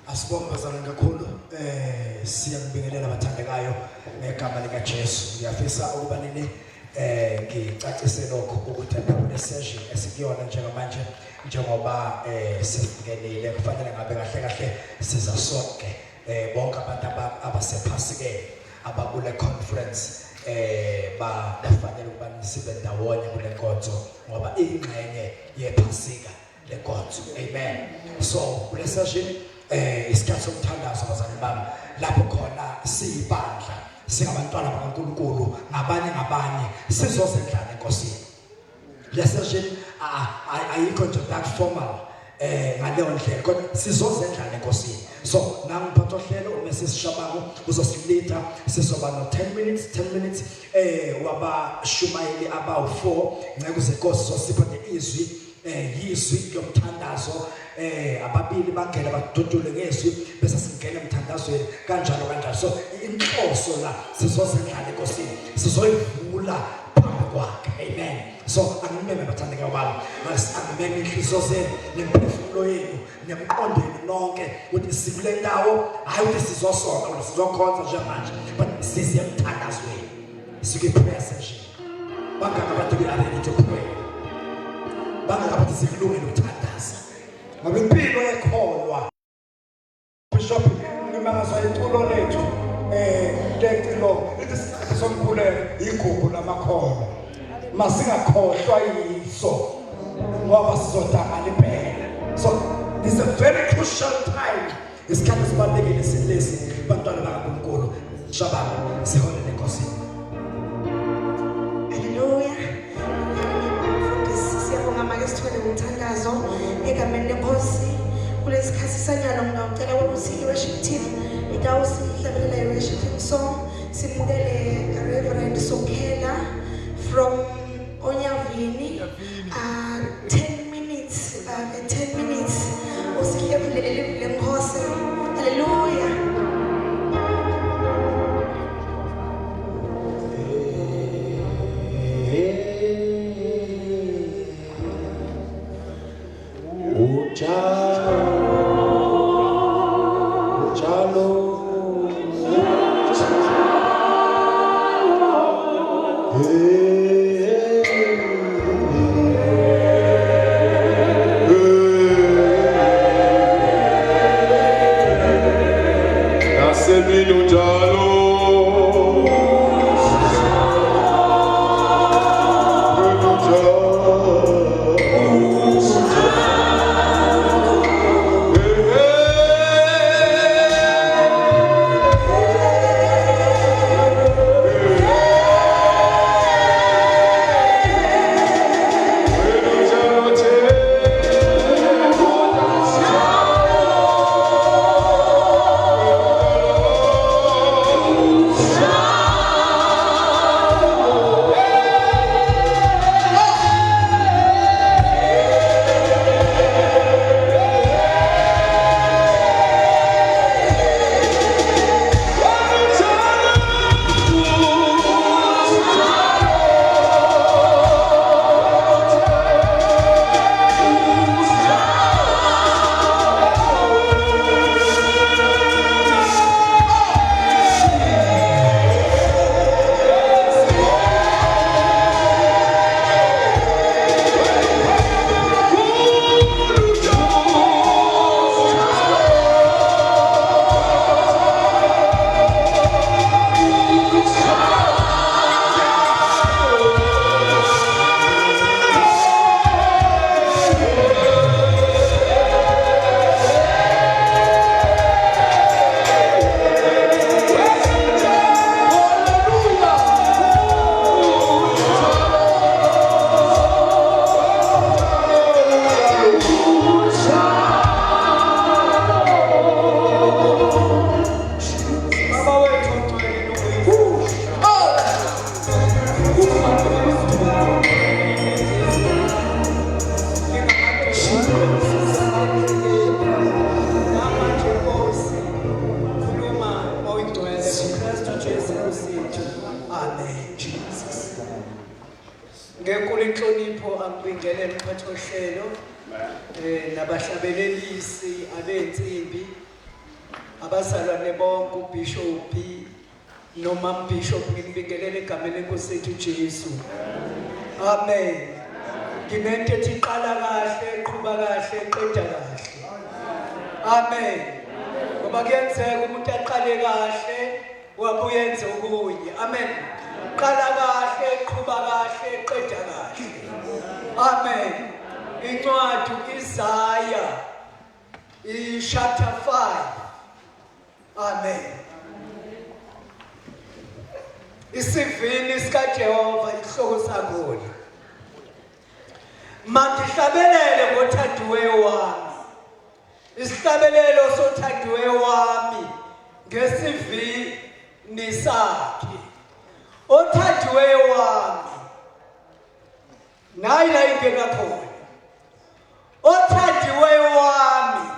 Asibonga kakhulu siyakubingelela abathandekayo ngegama lika Jesu. Ngiyafisa ukuba nini ngicacise lokho ukuthi le session esikuyona njengamanje njengoba sifikelele kufanele ngabe kahle siza sonke bonke abantu abasephasike abakule conference bafanele ukuba sibe ndawonye kule nkonzo ngoba ingxenye yephasika lenkonzo. Amen. So kule session isikhathi somthandazo abazali bami lapho khona siyibandla singabantwana bakaNkulunkulu ngabanye sizozendlana enkosini. Le session ayikho nje that formal ngaleyo ndlela kodwa sizozendlana enkosini. So nangiphatha uhlelo uMrs Shabako uzosileader sizoba no 10 minutes wabashumayeli abawu4 ngeke zenkosi zosipha izwi yizwi yomthandazo ababili bangena badudule ngezwi bese singena emthandazweni kanjalo. So inhloso la sizozendlala enkosini sizoyivula phambi kwakhe. Amen. So angimeme bathandeka bami angimeme inhliziyo zenu nemphefumulo yenu nemqondweni nonke ukuthi sikule ndawo hayi ukuthi sizosonga ukuthi sizokhonza nje manje but size emthandazweni sike prayer session bangaka abantu ready to pray bangaka abantu sikulungele ukuthandaza ngoba impilo ekholwa bishop ngimangazwa iculo lethu letilo somkhuleko igugu lamakhono masingakhohlwa yiso ngoba sizodangala impela. So this is a very crucial time. Isikhathi sibalekile silesi bantwana bakaNkulunkulu Shabako siholele enkosini. Hallelujah. Siyabonga manje sithole umthandazo egameni lenkosi kulesi sikhathi sanyalo. Ngicela ukuthi worship team itawusihlabelela worship song simukele Reverend Sokhela from Onyavini 10 minutes usihlebulele lenkosi. Hallelujah. ngibingelele umphathohlelo nabahlabelelisi abensimbi abazalwane bonke uBishop noma uBishop ngibingelele egameni leNkosi yethu Jesu. Amen. Nginento ethi iqala kahle, eqhuba kahle, eqeda kahle. Amen. Ngoba kuyenzeka umuntu aqale kahle wabuye enze okunye. Amen. Qala kahle, eqhuba kahle, eqeda kahle. Amen. Incwadi Isaiah chapter 5. Amen. Isivini sikaJehova isihloko sakhona. Mangihlabelele ngothandiweyo wami. Isihlabelelo sothandiweyo wami ngesivini sakhe. Othandiweyo wami. Nayi la ingena khona. Othandiweyo wami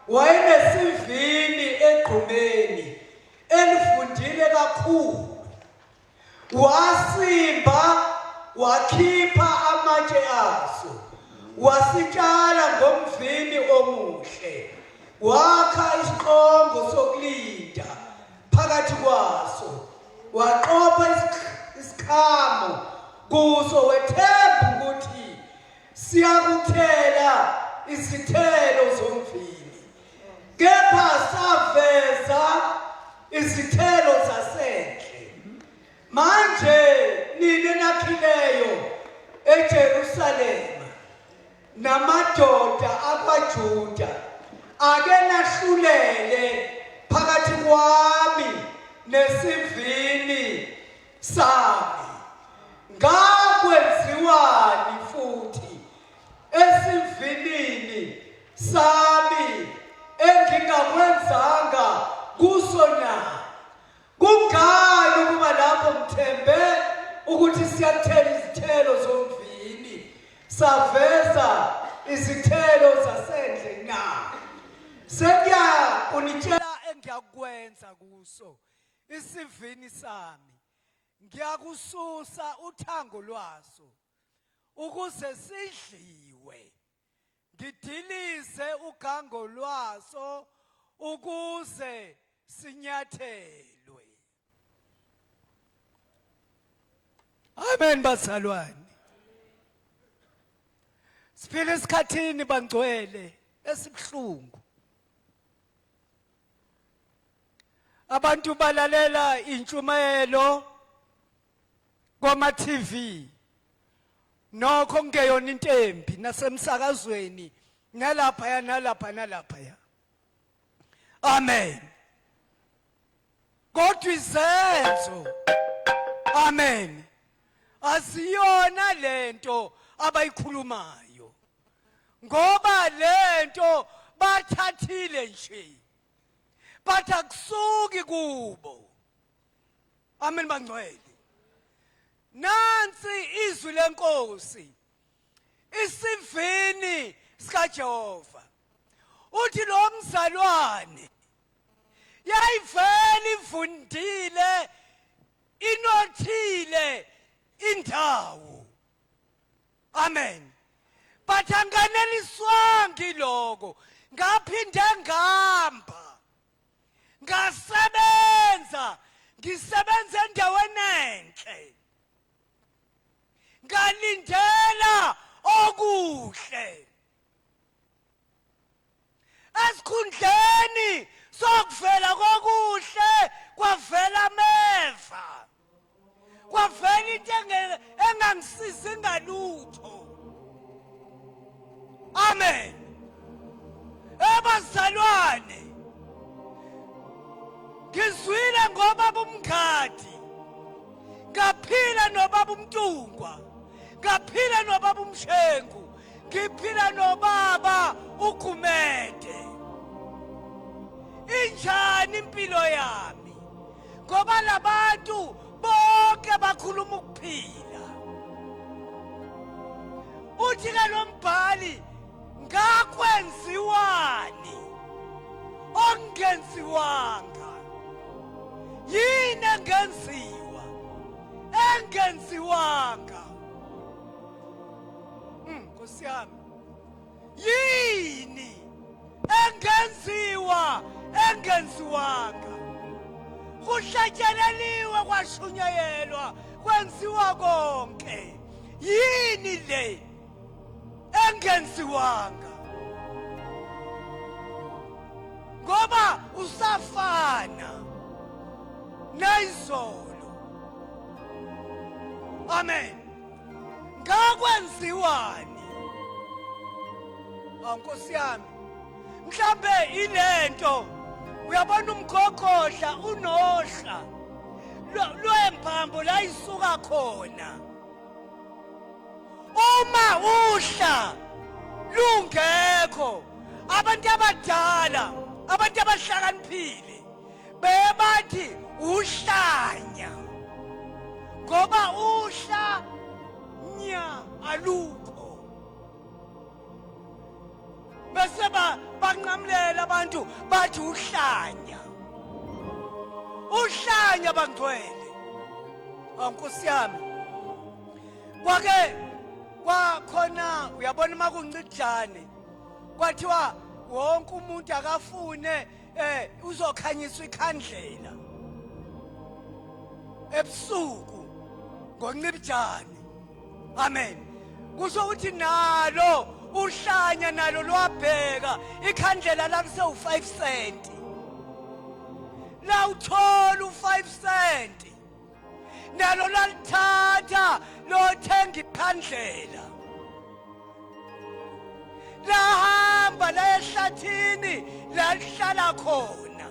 wayenesivini egqumeni elifundile kakhulu. Wasimba wakhipha amatshe aso wasitshala ngomvini omuhle wakha isiqongo sokulinda phakathi kwaso waqopha isikhamo kuso wethemba ukuthi siyakuthela izithelo zomvini kepha saveza izithelo zasendle. Manje nini nakhileyo eJerusalema namadoda akwaJuda ake nahlulele phakathi kwami nesivini sami. Ngakwenziwani futhi esivinini sami engingakwenzanga kuso na? Kungani ukuba lapho mthembe ukuthi siyathela izithelo zomvini saveza izithelo zasendle na? Sekuya kunitshela engiyakwenza kuso isivini sami. Ngiyakususa uthango lwaso ukuze sidliwe. Ngidilize ugango lwaso ukuze sinyathelwe. Amen bazalwane. Siphila esikhathini bangcwele esibhlungu. Abantu balalela intshumayelo kwama TV. Nokho kungeyona intembi nasemsakazweni nalapha ya. Amen. Kodwa izenzo. Amen. Asiyona lento abayikhulumayo. Ngoba lento bathathile nje. Bathakusuki kubo. Amen bangcwele. Nansi izwi lenkosi. Isivini sikaJehova. Uthi lo mzalwane yayivela ivundile inothile indawo. Amen. Bathanganeliswanga iloko ngaphinde ngihamba ngasebenza ngisebenza endaweni enhle ngalindela okuhle esikhundleni sokuvela kokuhle kwavela ameva kwavela into engangisizi ngalutho. Amen. Abazalwane ngizwile ngoba umkhadi ngaphila nobaba umntungwa ngaphila nobaba umshengu ngiphila nobaba uGumede. Injani impilo yami ngoba labantu bonke bakhuluma ukuphila. Uthi ke lo mbhali ngakwenziwani ongenziwanga yini engenziwa engenziwanga. yini engenziwa engenziwanga kuhlatyeleliwe kwashunyayelwa kwenziwa konke yini le engenziwanga ngoba usafana nayizolo amen ngakwenziwani Nkosi yami mhlambe ilento uyabona umgogodla unohla lwemphambo la isuka khona uma uhla lungekho abantu abadala abantu abahlakaniphile bebathi uhlanya ngoba uhla nya alukho bese banqamlela abantu bathi uhlanya bangcwele Nkosi yami kwake kwakhona uyabona makuncidjane kwathiwa wonke umuntu akafune uzokhanyiswa ikhandlela ebusuku ngoncibijane amen kusho ukuthi nalo uhlanya nalo lwabheka ikhandlela lalise u5 cent la uthola u5 cent nalo lalithatha lothenga ikhandlela lahamba la ehlathini lalihlala khona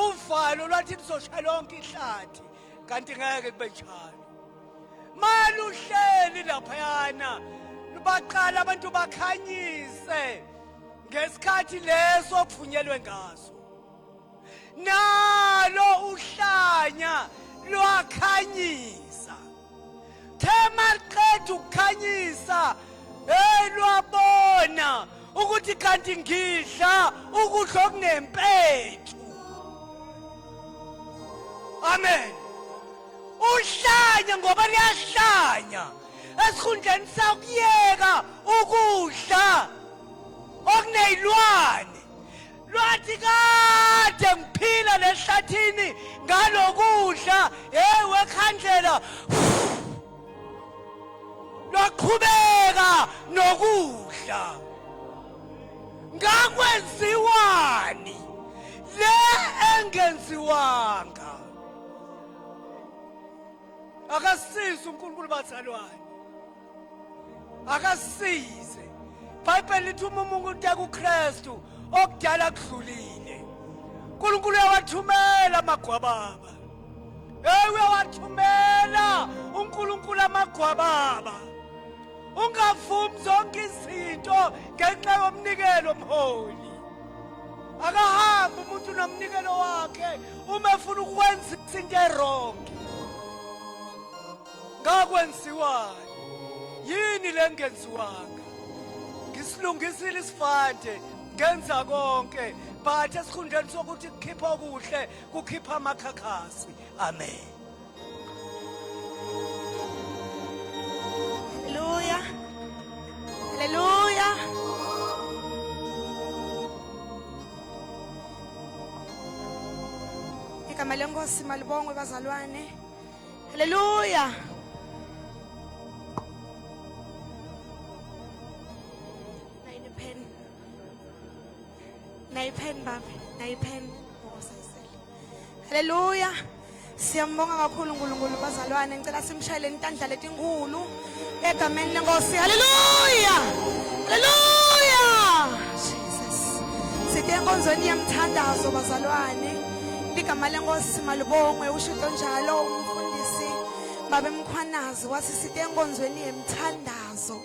uvalo lwathi lizoshaya lonke ihlathi kanti ngeke kube njalo maluhleli laphayana baqala abantu bakhanyise ngesikhathi leso okuvunyelwe ngaso nalo uhlanya lwakhanyisa thema liqeda ukukhanyisa lwabona ukuthi kanti ngidla ukudla okunempethu amen uhlanya ngoba liyahlanya esikhundleni sakuyeka ukudla okunezilwane lwathi kade ngiphila lehlathini ngalokudla wekhandlela lwaqhubeka nokudla ngakwenziwani le engenziwanga akasize uNkulunkulu bazalwane akasize iBhayibheli lithi umuntu kuKristu okudala kudlulile uNkulunkulu uyawathumela amagwababa uyawathumela uNkulunkulu amagwababa ungavumi zonke izinto ngenxa yomnikelo omholi akahamba umuntu nomnikelo wakhe uma efuna ukwenza izinto eronke ngakwenziwani yini lengenziwanga ngisilungisile isivande ngenza konke but esikhundleni sokuthi kukhipha okuhle kukhipha amakhakhasi amen Hallelujah. Hallelujah. Igama lenkosi malibongwe bazalwane. Hallelujah. Nayipen babe, nayipen. Hallelujah. Siyambonga kakhulu uNkulunkulu bazalwane ngicela simshayele intandla letinkulu egameni lenkosi haleluya haleluya Jesus sithi enkonzweni yemthandazo bazalwane ligama lenkosi malibongwe usho njalo umfundisi babe Mkhwanazi wathi sithi enkonzweni yemthandazo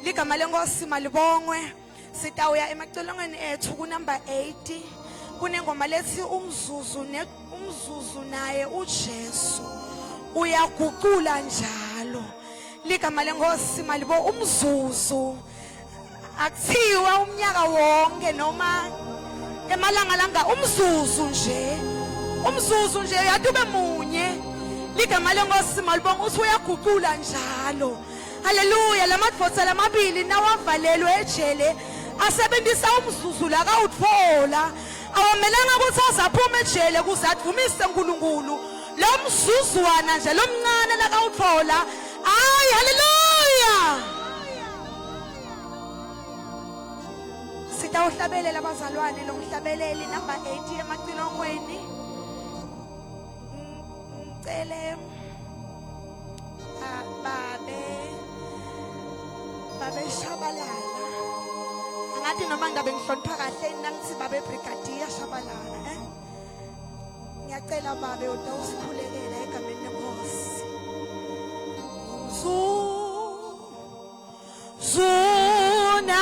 ligama lenkosi malibongwe sitawuya emacolongweni ethu ku number 80 kunengoma lethi umzuzu naye uJesu uyaguqula njalo ligama lenkosi malibo umzuzu akuthiwa umnyaka wonke noma emalanga langa umzuzu nje yathi ube munye ligama lenkosi malibonga uthi uyaguqula njalo Haleluya. Lamadvodza lamabili nawavalelwe ejele asebenzisa umzuzu la kawutfola. Awamelanga ukuthi azaphuma ejele kuze adumise uNkulunkulu. Lo mzuzwana nje lomncane la kawutfola. Hayi haleluya. Sitawuhlabelela abazalwane lo mhlabeleli number 8 emacilongweni. Ngicele babe Shabalala. Ngathi noma ngabe ngihlonipha kahle nangithi babe Brigadier Shabalala ngiyacela babe utawusikhulekela egameni lenkosi. Zuna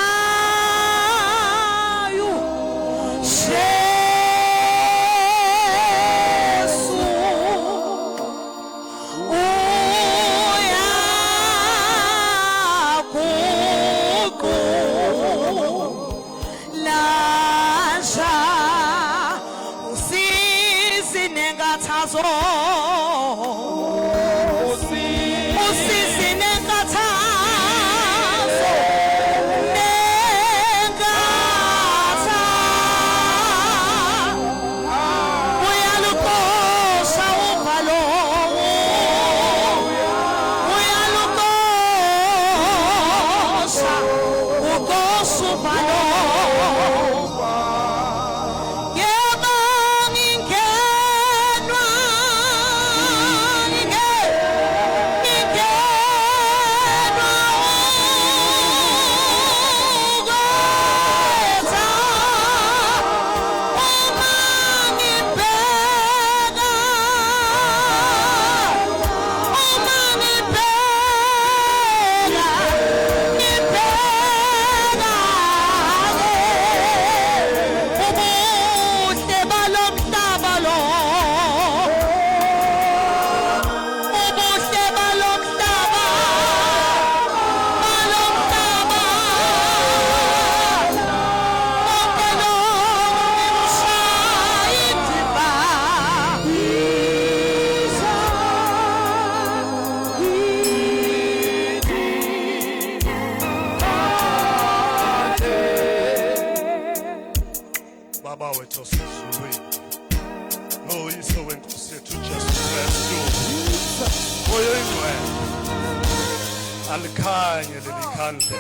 alikhanye lelikhandle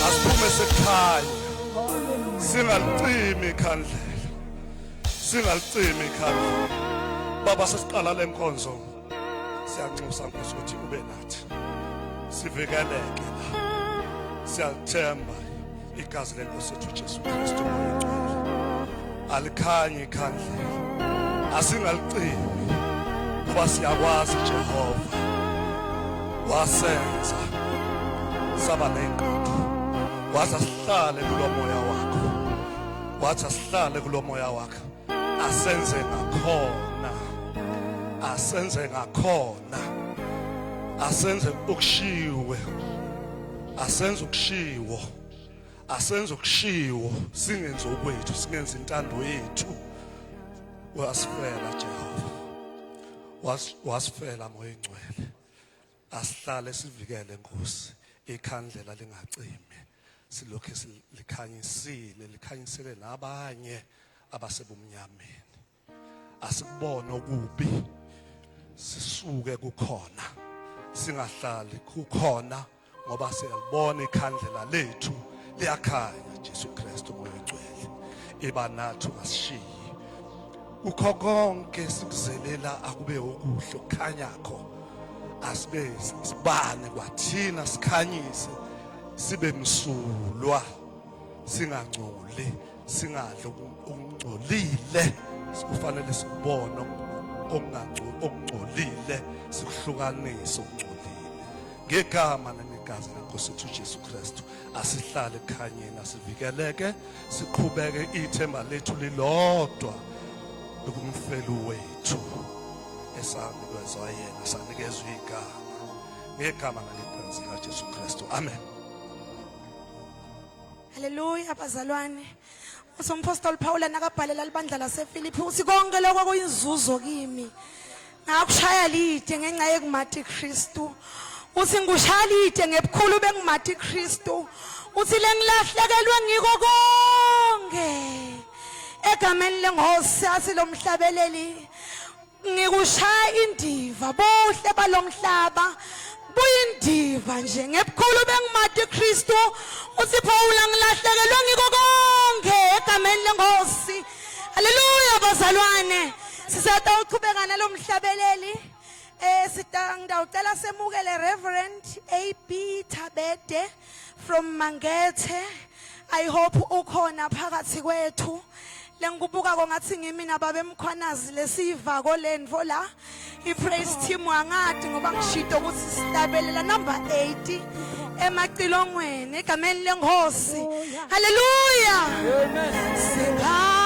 asiphume sekhaya singalicimi ikhandlela singalicimi ikhandlela baba sesiqala lenkonzo siyanxusa Nkosi ukuthi ube nathi sivikeleke la siyathemba igazi lenkosi yethu Jesu Kristu alikhanye ikhandlela asingalicimi kuba siyakwazi Jehova wasenza saba nenqondo wathi asihlale kulo moya wakho wathi asihlale kulo moya wakho asenze ngakhona asenze ukushiwe asenze ukushiwo singenze okwethu singenze intando yethu wasifela Jehova wasifela moya engcwele asihlale sivikele Nkosi ikhandlela lingacimi silokho likhanyisile nabanye abasebumnyameni asikubone okubi sisuke kukhona singahlali kukhona ngoba siyalibona ikhandlela lethu liyakhanya Jesu Kristu moya engcwele iba nathi ungasishiyi ukho konke sikuzelela akube okuhle okukhanyakho asibe sibane kwathina sikhanyise sibe msulwa singangcoli singadle okungcolile sikufanele sikubone okungcolile sikuhlukanise okungcolile ngegama nangegazi lenkosi yethu Jesu Kristu asihlale ekhanyeni asivikeleke siqhubeke ithemba lethu lilodwa lokumfela wethu esanikezwa yena sanikezwe igama ngegama nangegazi lika Jesu Kristu amen. Haleluya bazalwane. Umpostoli Paul nakabhalela libandla laseFilipi uthi konke lokho kuyinzuzo kimi. Ngakushaya lide ngenxa yekumathi Kristu. uthi ngushalite ngebukhulu bengimathi Kristu uthi lengilahlekelwe ngiko konke egameni lengosi athi lomhlabeleli ngikushaya indiva bohle balomhlaba buyindiva nje ngebukhulu bengimathi Kristu uthi Paula ngilahlekelwe ngiko konke egameni lengosi. Haleluya bazalwane, sizatha uqhubeka nalomhlabeleli. Ngidawucela semukele Reverend AB Tabede from Mangethe. I hope ukhona phakathi kwethu. Lengibuka kongathi ngimi nababe Mkhwanazi lesiva kolendvo la. I-praise team wangadi ngoba ngishito ukuthi silabelela number 80 emacilongweni egameni lengosi. Haleluya. Singathi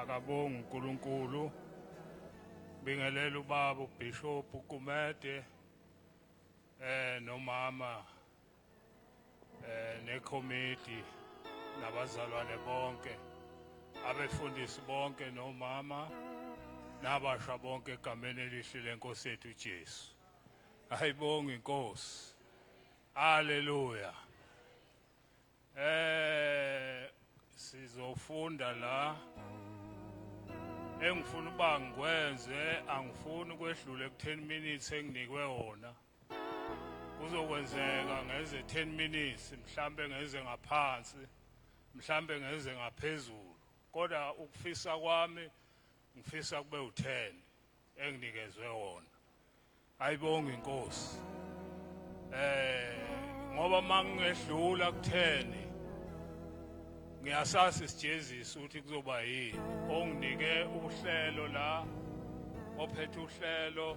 akabonga uNkulunkulu bingelela ubaba uBishop Kumede nomama necommittee nabazalwane bonke abefundisi bonke nomama nabasha bonke egameni elihle lenkosi yethu uJesu. Ayibonga inkosi. Haleluya. Sizofunda la engifuna uba ngikwenze, angifuni kwedlule ku10 minutes enginikwe wona. Kuzokwenzeka ngeze 10 minutes, mhlambe ngeze ngaphansi, mhlambe ngeze ngaphezulu. Kodwa ukufisa kwami ngifisa kube u10 enginikezwe wona. Ayibonga inkosi. Ngoba mangedlula ku10 ngiyasazi sijezisa ukuthi kuzoba yini. Onginike uhlelo la, ophethe uhlelo,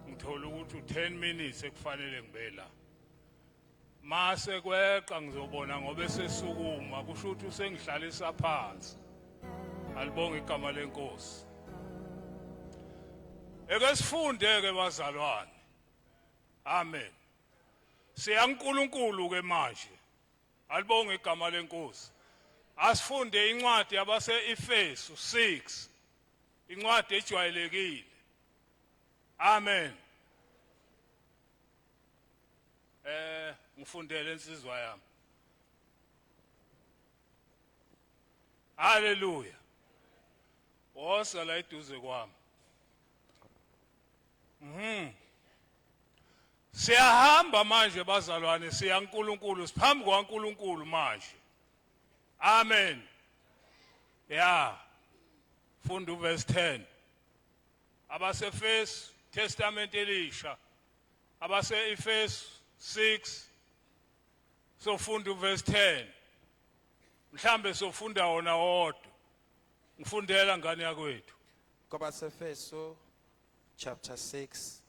ngithola ukuthi u10 minutes ekufanele ngibe la. Mase kweqa ngizobona ngoba esesukuma kusho ukuthi usengihlalisa phansi. Alibonga igama lenkosi. Eke sifunde ke bazalwane. Amen. Siya uNkulunkulu ke manje. Alibonga igama lenkosi. Asifunde incwadi yabase Efesu 6. Incwadi ejwayelekile. Amen. Ngifundele insizwa yami. Hallelujah. Wosa la eduze kwami. Siyahamba manje bazalwane, siya uNkulunkulu, siphambi kwaNkulunkulu manje. Amen. Yeah. Funda verse 10. Abase First Testament elisha. Abase Efesu 6. So funda verse 10. Mhlambe sofunda wona wodwa. ngifundela ngane yakwethu. KwabaseFeso chapter 6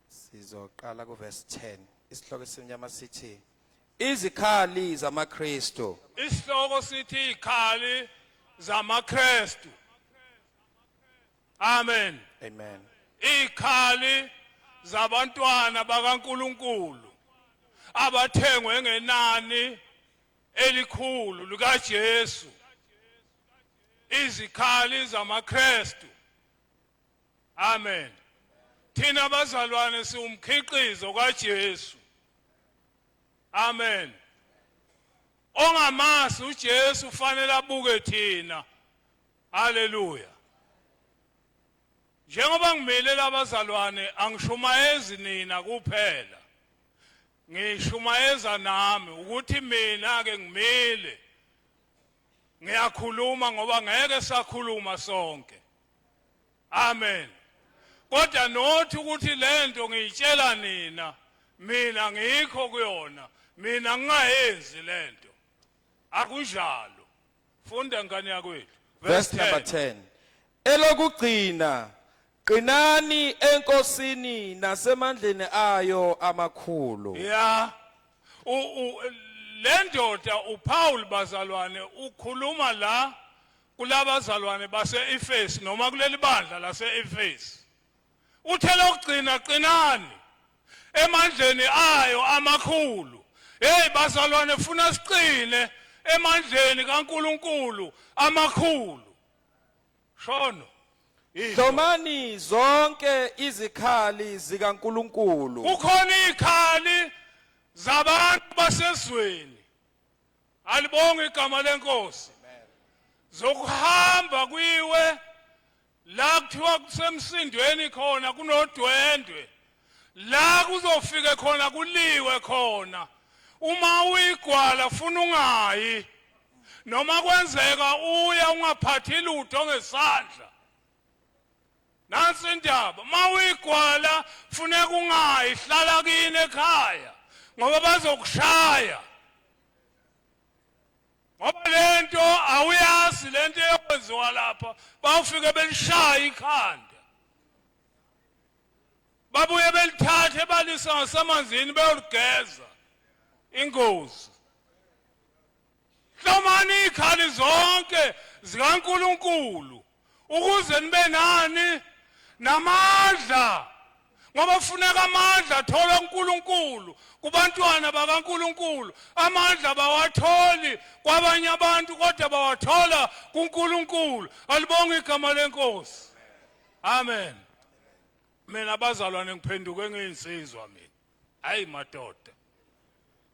sizoqala ku verse 10. Isihloko esimnyama sithi izikhali zamaKristu. Isihloko sithi ikhali zamaKristu. Amen. Amen. Ikhali zabantwana bakaNkulunkulu abathengwe ngenani elikhulu likaJesu. Izikhali zamaKristu. Amen. Thina bazalwane siwumkhiqizo kaJesu. Amen. Ongamasi uJesu ufanele abuke thina. Hallelujah. Njengoba ngimele labazalwane angishumayezi nina kuphela. Ngishumayeza nami ukuthi mina ke ngimele. Ngiyakhuluma ngoba ngeke sakhuluma sonke. Amen. Kodwa nothi ukuthi lento ngiyitshela nina, mina ngikho kuyona, mina ngingayenzi lento. Akunjalo. Funda ngane yakwethu. Verse number 10. Elokugcina qinani enkosini nasemandleni ayo amakhulu. Yeah. Lendoda uPaul bazalwane ukhuluma la kulabazalwane base-Efesi noma kuleli bandla lase-Efesi. Uthela ukugcina qinani emandleni ayo amakhulu. Hey bazalwane funa siqine emandleni kaNkulunkulu amakhulu. Shono. Hlomani zonke izikhali zikaNkulunkulu. Kukhona izikhali zabantu basezweni. Alibonge igama lenkosi. Zokuhamba kuyiwe la kuthiwa kusemsindweni khona kunodwendwe. La kuzofika khona kuliwe khona. Uma uyigwala funa ungayi. Noma kwenzeka uya ungaphathi lutho ngesandla. Nansi indaba, mawuyigwala funeka ungayi hlala kini ekhaya ngoba bazokushaya. Ngoba lento awuyazi lento eyenziwa lapha bawufike belishaya ikhanda. Babuye belithathe balisa ngasemanzini beyoligeza. Ingozi. Hlomani izikhali zonke zikaNkulunkulu ukuze nibe nani namandla. Ngoba funeka amandla athola uNkulunkulu kubantwana bakaNkulunkulu. Amandla bawatholi kwabanye abantu kodwa bawathola kuNkulunkulu. Alibonge igama lenkosi. Amen. Mina bazalwane ngiphenduke ngiyinsizwa mina. Hayi madoda.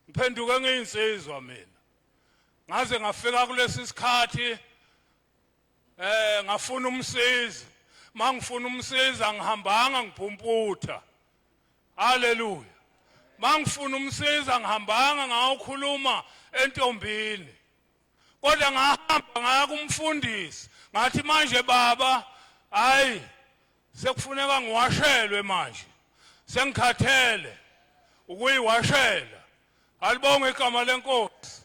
Ngiphenduke ngiyinsizwa mina. Ngaze ngafika kulesi sikhathi ngafuna umsizi. Mangifuna umsiza ngihambanga ngiphumputha. Hallelujah. Mangifuna umsiza ngihambanga ngawukhuluma entombini. Kodwa ngahamba ngaya kumfundisi. Ngathi manje baba, hayi sekufuneka ngiwashelwe manje. Sengikhathele ukuyiwashela. Alibonge igama lenkosi.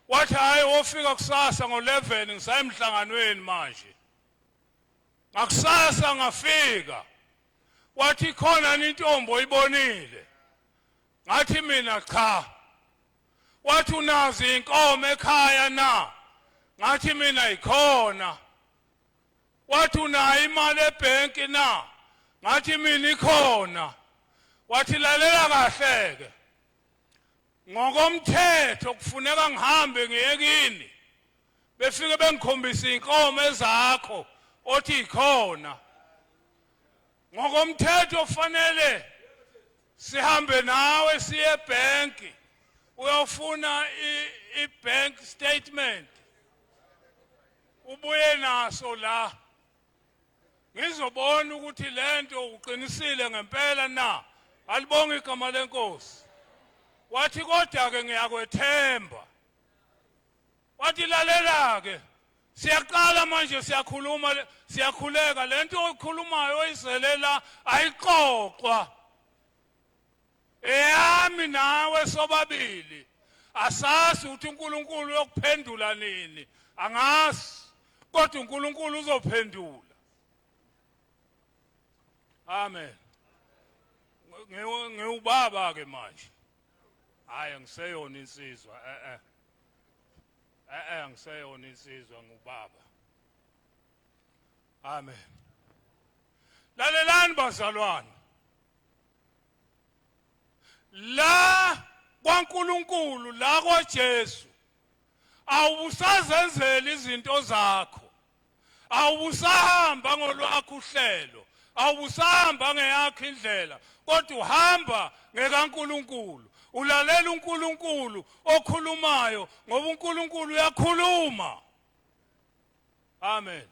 Wathi hayi wofika kusasa ngo11 ngisayemhlanganweni manje. Ngakusasa ngafika. Wathi khona intombi oyibonile. Ngathi mina cha. Wathi unazi inkomo ekhaya na? Ngathi mina ikhona. Wathi unayo imali ebhenki na? Ngathi mina ikhona. Wathi lalela kahleke. Ngokomthetho kufuneka ngihambe ngiye kini. Befike bengikhombisa inkomo ezakho othi ikhona. Ngokomthetho fanele sihambe nawe siye ebhenki uyofuna i-bank statement. Ubuye naso la. Ngizobona ukuthi lento uqinisile ngempela na. Alibonge igama lenkosi. Wathi kodwa ke ngiyakwethemba. Wathi lalela ke. Siyaqala manje siyakhuluma siyakhuleka lento oyikhulumayo oyizelela ayiqoqwa. Eyami nawe sobabili. Asazi ukuthi uNkulunkulu uyokuphendula nini. Angazi. kodwa uNkulunkulu uzophendula. Amen. Ngiubaba ke manje. Hayi ngiseyona insizwa ngiseyona insizwa ngubaba. Amen. Lalelani bazalwane. La kwaNkulunkulu la kwaJesu awubusazenzela izinto zakho. Awubusahamba ngolwakho uhlelo. Awubusahamba ngeyakho indlela kodwa uhamba ngekaNkulunkulu. Ulalela uNkulunkulu okhulumayo ngoba uNkulunkulu uyakhuluma. Amen.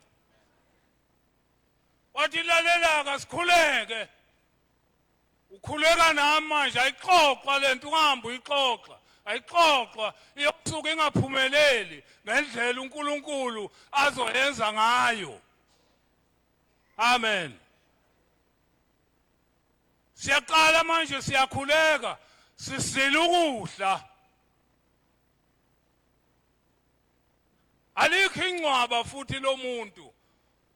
Wathi lalela kasikhuleke. Ukhuleka nami manje ayixoxa lento ungahamba uyixoxa. Ayixoxa iyosuka ingaphumeleli ngendlela uNkulunkulu azoyenza ngayo. Amen. Siyaqala manje siyakhuleka sisila ukudla. Alikho ingcwaba futhi lo muntu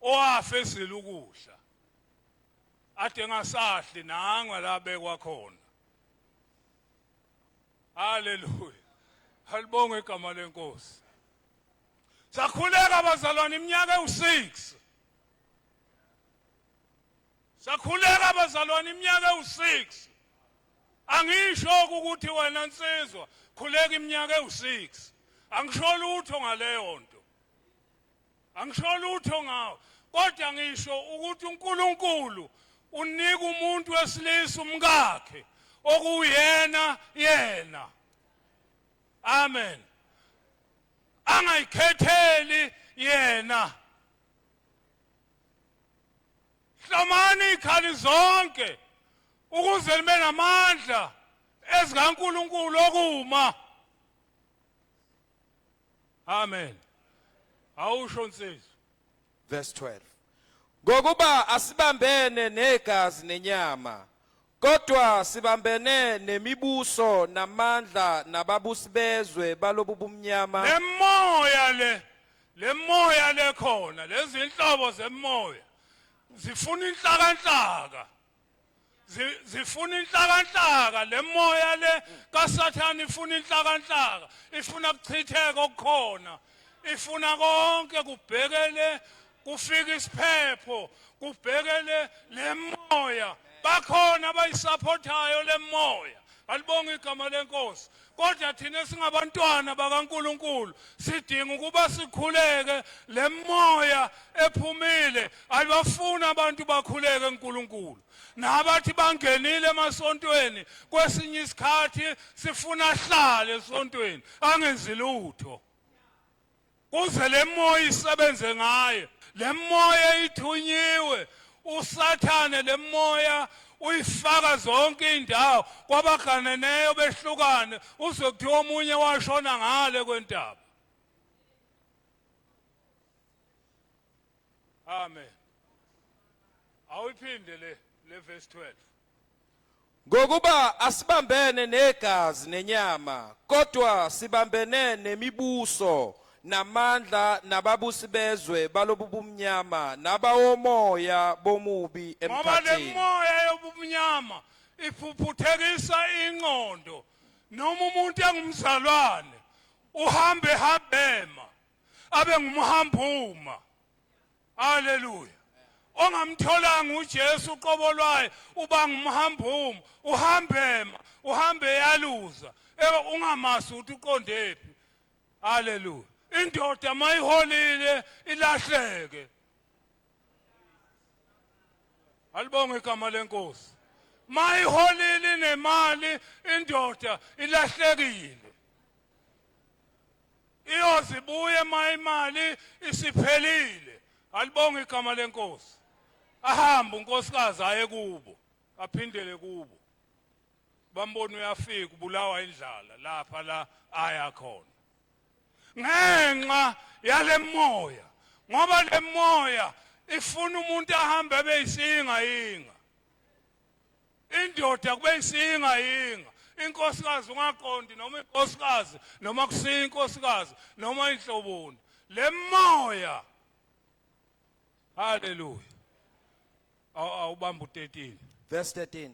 owafa esila ukudla. Ade ngasahli nangwa la bekwa khona. Hallelujah. Halibonge igama lenkosi. Sakhuleka abazalwane iminyaka u6. Sakhuleka abazalwane iminyaka u6. Angisho ukuthi wena nsizwa khuleka iminyaka u6. Angisho lutho ngaleyo nto. Angisho lutho ngawo. Kodwa ngisho ukuthi uNkulunkulu unika umuntu wesilisa umkakhe okuyena yena. Amen. Angayikhetheli yena. Hlomani ikhali zonke ukuze libe namandla ezikaNkulunkulu okuma. Amen. Awusho nsizwa. Verse 12. Ngokuba asibambene negazi nenyama, kodwa sibambene nemibuso namandla nababusi bezwe balobu bumnyama. Le moya le khona, lezi inhlobo zemoya zifuna inhlakanhlaka. Zifuna inhlakanhlaka, le moya le kaSathane ifuna inhlakanhlaka, ifuna ukuchitheka okukhona, ifuna konke kubhekele kufika isiphepho, kubhekele le moya. Bakhona abayisupportayo le moya. Alibonge igama lenkosi. Kodwa thina singabantwana bakaNkulunkulu sidinga ukuba sikhuleke le moya ephumile. Alibafuna abantu bakhuleke uNkulunkulu. Nabathi bangenile emasontweni kwesinye isikhathi sifuna ahlale esontweni angenzi lutho. Kuze le moya isebenze ngaye. Le moya ithunyiwe. uSathane lemoya uyifaka zonke indawo kwabaganeneyo behlukane uzokuthiwa omunye washona ngale kwentaba. Amen. Awuphinde le verse 12. Ngokuba asibambene negazi nenyama, kodwa sibambene nemibuso namandla nababusi bezwe balobu bumnyama nabawomoya bomubi emkhathini. Ngoba le moya yobumnyama iphuphuthekisa ingqondo noma umuntu engumzalwane uhambe hambema abe ngumhambuma. Hallelujah. Ongamtholanga uJesu uqobo lwayo uba ngumhambuma uhambema uhambe yaluza ungamasi ukuthi uqondephi. Hallelujah. Indoda mayiholile ilahleke. Alibonge igama lenkosi. Mayiholile nemali indoda ilahlekile. Iyozibuye mayimali isiphelile. Alibonge igama lenkosi. Ahamba unkosikazi aye kubo, aphindele kubo. Bambona uyafika ubulawa indlala lapha la aya khona. Ngenxa yale moya, ngoba le moya ifuna umuntu ahambe beyisinga yinga. Indoda kube isinga yinga. Inkosikazi ungaqondi noma inkosikazi noma kusinga inkosikazi noma inhloboni. Le moya Hallelujah. Awubamba u13. Verse 13.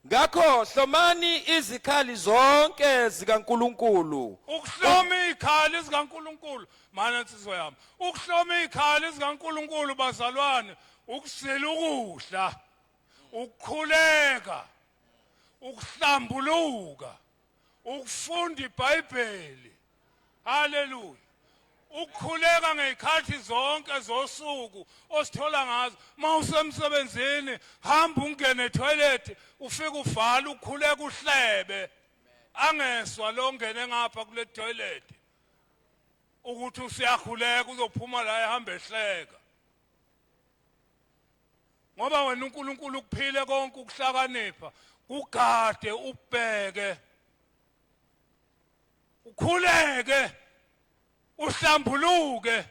Ngakho hlomani izikhali zonke zikaNkuluNkulu. Ukuhloma izikhali zikaNkuluNkulu mana insizwa yami. Ukuhloma izikhali zikaNkuluNkulu bazalwane, ukusela ukudla, ukukhuleka, ukuhlambuluka, ukufunda iBhayibheli. Hallelujah. Ukukhuleka ngezikhathi zonke zosuku osithola ngazo. Mawusemsebenzini, hamba ungene etoilet, ufike uvala ukukhuleka uhlebe. Angeswa lo ngene ngapha kule toilet. Ukuthi usiyakhuleka uzophuma la ehamba ehleka. Ngoba wena uNkulunkulu ukuphile konke ukuhlakanipha, ugade ubheke. Ukhuleke. Uhlambuluke.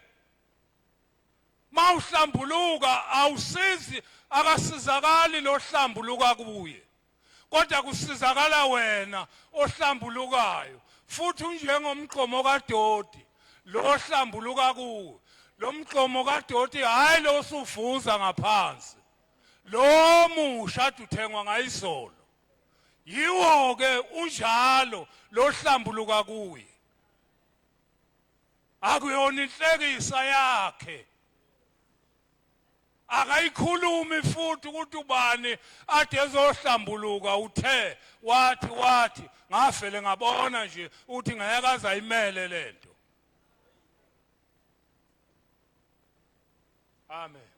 Mawuhlambuluka awusizi akasizakali lo hlambuluka kuye. Kodwa kusizakala wena ohlambulukayo. Futhi njengomgqomo kaDoti lo hlambuluka kuwe. Lo mgqomo kaDoti hayi lo usuvuza ngaphansi. Lo musha uthengwa ngayizolo. Yiwo ke unjalo lo hlambuluka kuye. Akuyona inhlekisa yakhe. Akayikhulumi futhi ukuthi ubani ade ezohlambuluka uthe wathi ngafele ngabona nje uthi ngeke azayimele lento. Amen.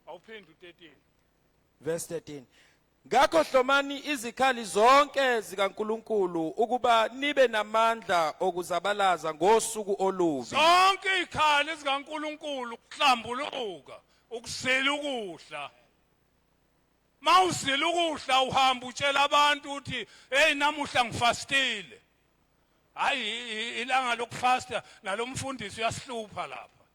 Awuphinde u13. Verse 13. Ngakho hlomani izikhali zonke zikaNkuluNkulu ukuba nibe namandla okuzabalaza ngosuku olubi. Zonke izikhali zikaNkuluNkulu ukuhlambuluka, ukusela ukudla. Mawusela ukudla uhamba utshela abantu uthi hey namuhla ngifastile. Hayi ilanga lokufasta nalomfundisi uyasihlupha lapha.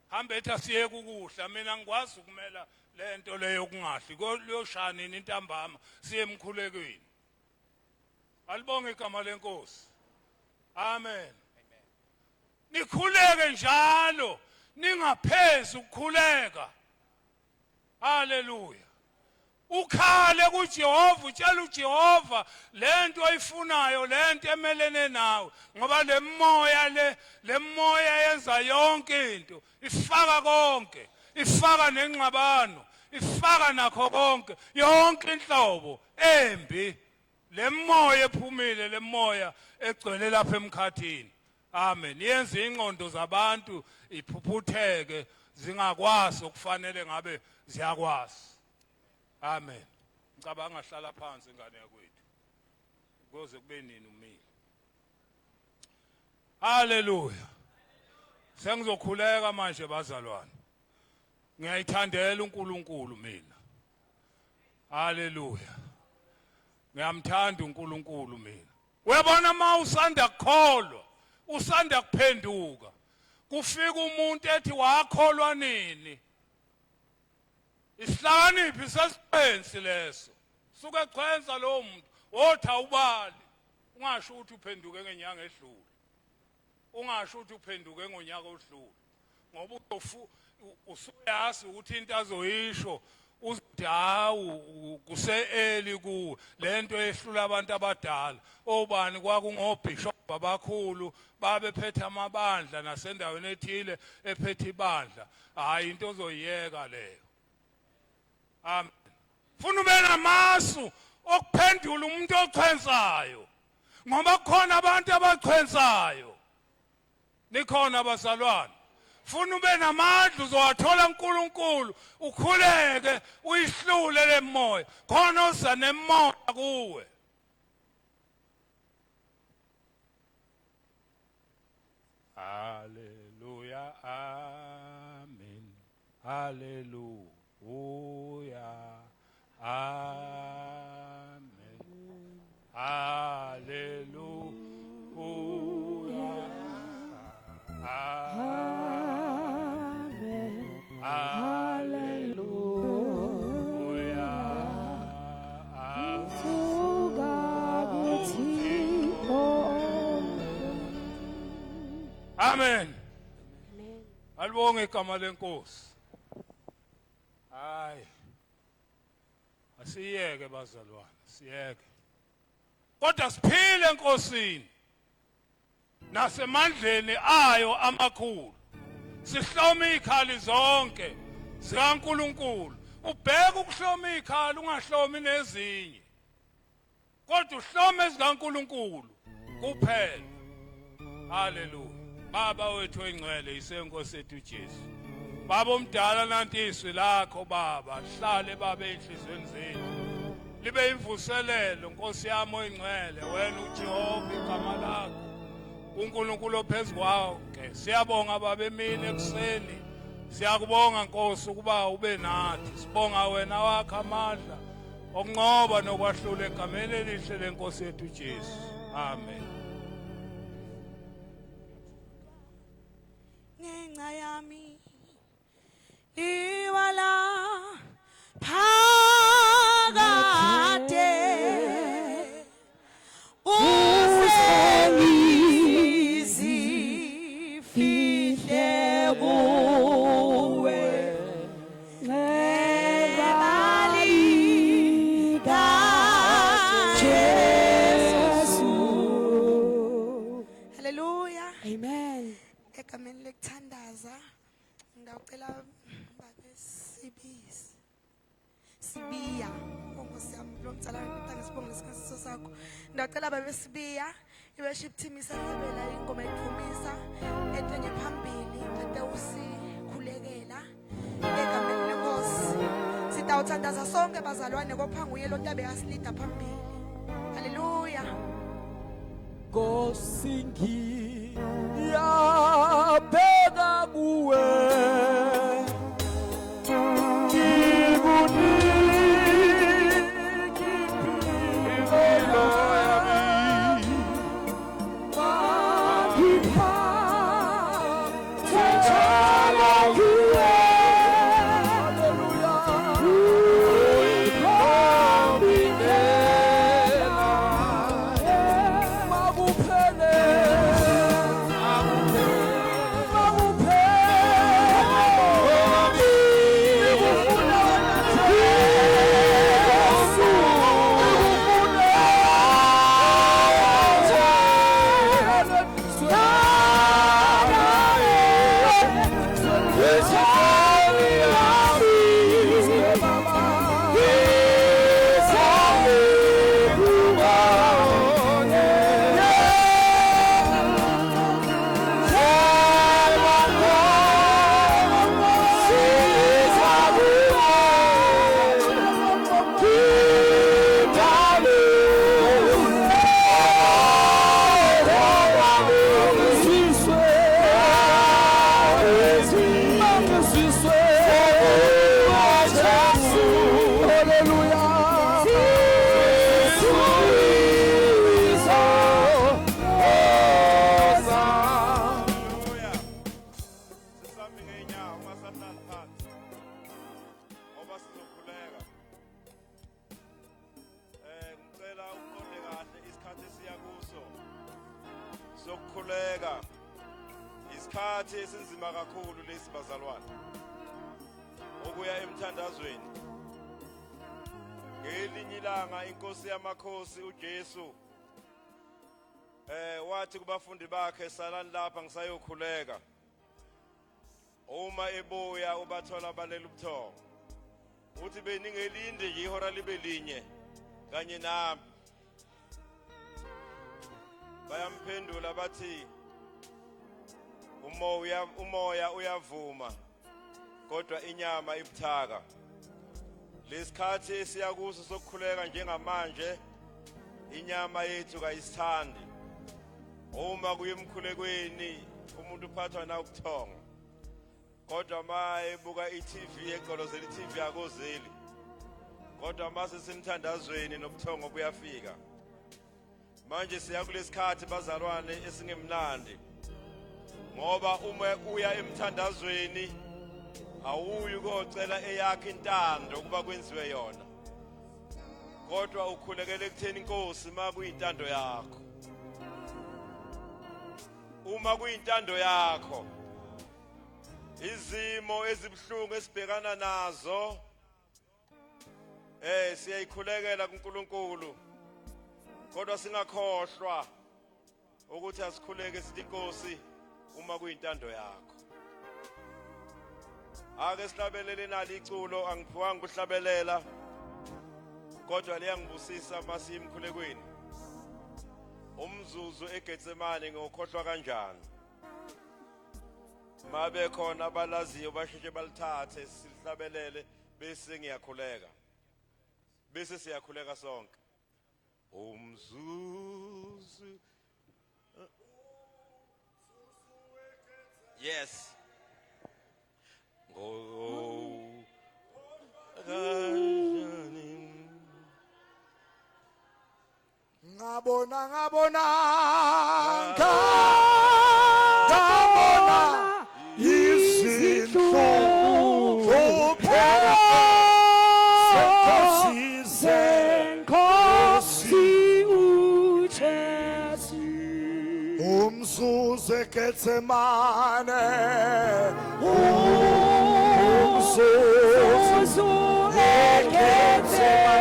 Hamba ethi asiyeke ukudla, mina ngikwazi ukumela lento leyo kungahle koyoshana intambama siye emkhulekweni. Alibonge igama lenkosi. Amen. Nikhuleke njalo, ningaphezi ukukhuleka. Hallelujah. Ukhale kuJehova, utshela uJehova lento oyifunayo, lento emelene nawe, ngoba le moya yenza yonke into, ifaka konke, ifaka nengxabano, ifaka nakho konke, yonke inhlobo embi. Le moya ephumile, le moya egcwele lapha emkhathini. Amen. Yenza ingqondo zabantu iphuphutheke, zingakwazi okufanele ngabe ziyakwazi. Amen. Ngicabanga hlala phansi ingane yakwethu. Kuze kube nini umile. Hallelujah. Sengizokhuleka manje bazalwane. Ngiyayithandela uNkulunkulu mina. Hallelujah. Ngiyamthanda uNkulunkulu mina. Uyabona mawusanda kukholwa, usanda kuphenduka. Kufika umuntu ethi wakholwa nini? Isihlakaniphi sesipensi leso. Suke echwenza lo muntu, wothi awubali. Ungasho ukuthi uphenduke ngenyanga edlule. Ungasho ukuthi uphenduke ngonyaka odlule. Ngoba usuyazi ukuthi into azoyisho uthi hawu kuseeli ku lento ehlula abantu abadala. Obani kwakungobishop abakhulu babephethe amabandla nasendaweni ethile ephethe ibandla. Hayi into ozoyiyeka leyo. Amen. Funa ube namasu okuphendula umuntu ochwenzayo. Ngoba kukhona abantu abachwenzayo. Nikhona abazalwane. Funa ube namandla uzowathola uNkulunkulu, ukhuleke, uyihlule le moya. Khona uza nemoya kuwe. Hallelujah. Amen. Hallelujah. Amen. Hallelujah. Amen. Hallelujah. Amen. Alibonge igama lenkosi. hayi asiyeke bazalwane siyeke kodwa siphile enkosini nasemandleni ayo amakhulu sihlome izikhali zonke zikaNkulunkulu ubheka ukuhloma izikhali ungahlomi nezinye kodwa uhlome zikaNkulunkulu kuphela haleluya baba wethu engcwele isenkosi ethu Jesu baba omdala nanti izwi lakho baba hlale baba enhlizweni zethu libe imvuselelo Nkosi yami oyingcwele wena uJehova igama lakho uNkulunkulu ophezukwaonke siyabonga baba emini ekuseni siyakubonga Nkosi ukuba ube nathi sibonga wena wakho amandla okunqoba nokwahlula egameni elihle lenkosi yethu Jesu amen ngenxa yami liwala phakade usengizifihle kuwe ngebali kaJesu haleluya amen egameni lekuthandaza ngicela babe sibiya Nkosi yami lo mtsalane ngitanga sibonga lesikhathi sakho ngicela babe sibiya i-worship team isabela ingoma ephumisa ethenye phambili ade usikhulekela egameni lenkosi sitawuthandaza sonke bazalwane kopha nguye lo ntabe asilida phambili haleluya Kosingi yabheka kuwe sokukhuleka isikhathi esinzima kakhulu lesi bazalwane okuya emthandazweni ngelinye ilanga inkosi yamakhosi uJesu wathi kubafundi bakhe salani lapha ngisayokhuleka uma ebuya ubathola balela ubuthongo uthi beningelinde nje ihora libe linye kanye nami bayamphendula bathi umoya uyavuma kodwa inyama ibuthaka lesikhathi esiyakuso sokukhuleka njengamanje inyama yethu kayisithandi uma kuye emkhulekweni umuntu uphathwa na ubuthongo kodwa mayebuka iTV egqolozela iTV yakozeli kodwa mase simthandazweni nobuthongo buyafika manje siya kulesikhathi bazalwane esingemnandi ngoba uma uya emthandazweni awuyi ukocela eyakhe intando kuba kwenziwe yona kodwa ukhulekele ekutheni inkosi makuyintando yakho uma kuyintando yakho izimo ezibhlungu esibhekana nazo siyayikhulekela kuNkulunkulu kodwa singakhohlwa ukuthi asikhuleke sithi Nkosi uma kuyintando yakho. Ake sihlabelele nali iculo angiphiwanga ukuhlabelela kodwa liyangibusisa masimkhulekweni. Umzuzu eGetsemane ngokhohlwa kanjani. Mabe khona abalaziyo basheshe balithathe sihlabelele bese ngiyakhuleka. Bese siyakhuleka sonke. Umzuzu. Yes. Go. ngabona izinhlobo phela senkosi uJesu umzuzu eGetsemane umzuzu eGetsemane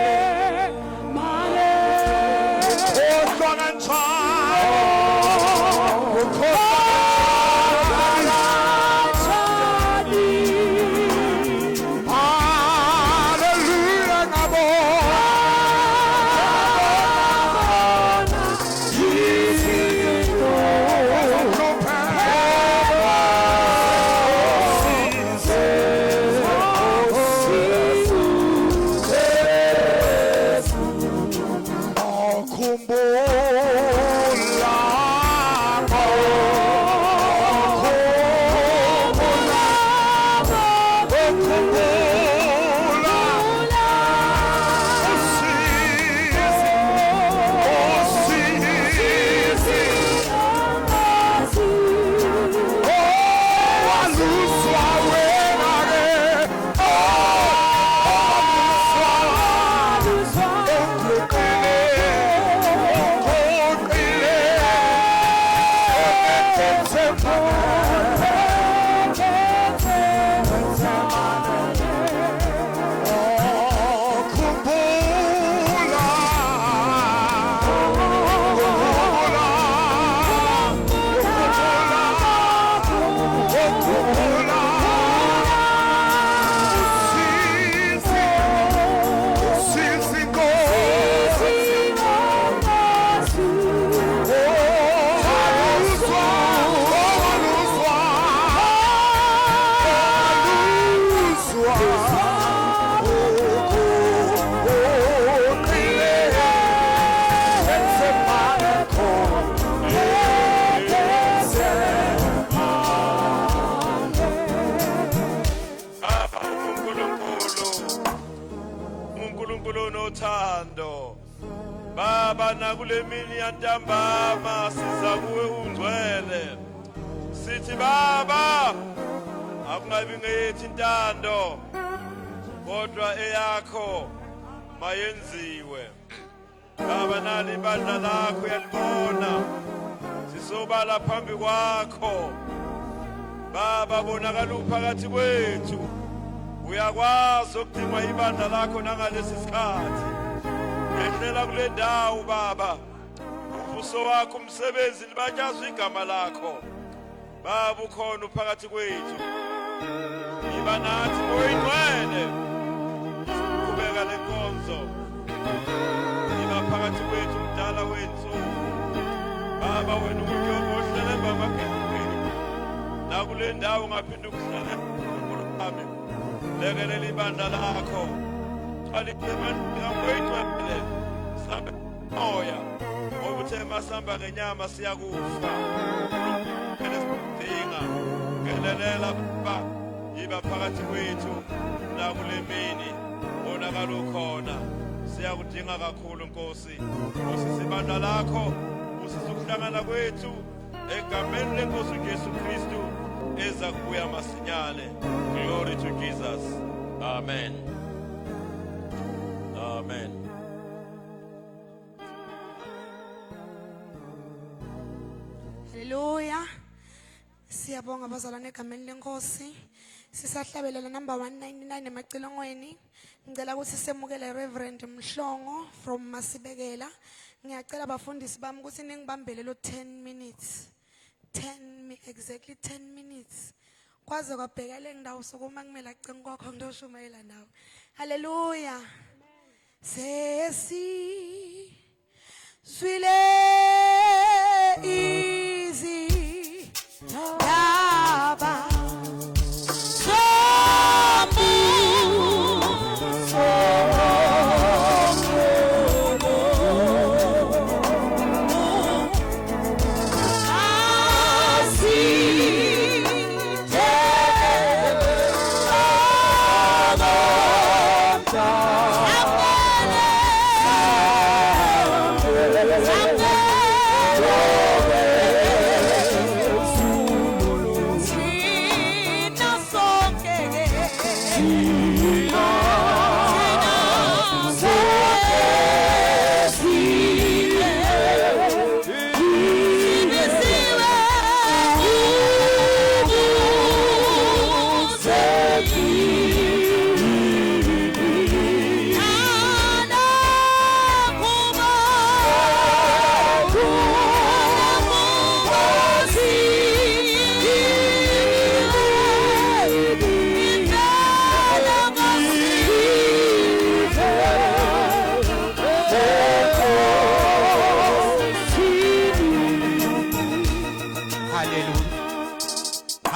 Baba nakule mini yantambama siza kuwe ungcwele sithi baba akungabi ngethi intando kodwa eyakho mayenziwe baba nali ibandla lakho uyalibona sisobala phambi kwakho baba bonakala uphakathi kwethu uyakwazi ukudingwa ibandla lakho nangalesi sikhathi ngehlela kule ndawo baba ubuso wakho umsebenzi libatyazwe igama lakho baba ukhona uphakathi kwethu iba nathi oyingcwele kubeka lenkonzo iba phakathi kwethu mdala wethu baba wena uyobohlele baba kephi nakule ndawo ngaphinda ukuhlala uNkulunkulu lekelela ibandla lakho aliqhubele sabe moya obuthe masamba ngenyama siyakufa enesidinga ngelelela baba iba phakathi kwethu nakule mini onakala ukhona siyakudinga kakhulu Nkosi usisibandla lakho usisukuhlangana kwethu egameni lenkosi uJesu Kristu eza kubuya masinyane. Glory to Jesus. Amen. Amen. Hallelujah. Siyabonga bazalwane egameni lenkosi. Sisahlabelela number 199 emacilongweni. Ngicela ukuthi semukele Reverend Mhlongo from Masibekela. Ngiyacela abafundisi bami ukuthi ningibambele lo 10 minutes. Exactly 10 minutes. Kwaze kwabheka le ndawo sokuma kumele acenge kwakho ngidoshumayela nawe. Hallelujah. Sesi swile easy daba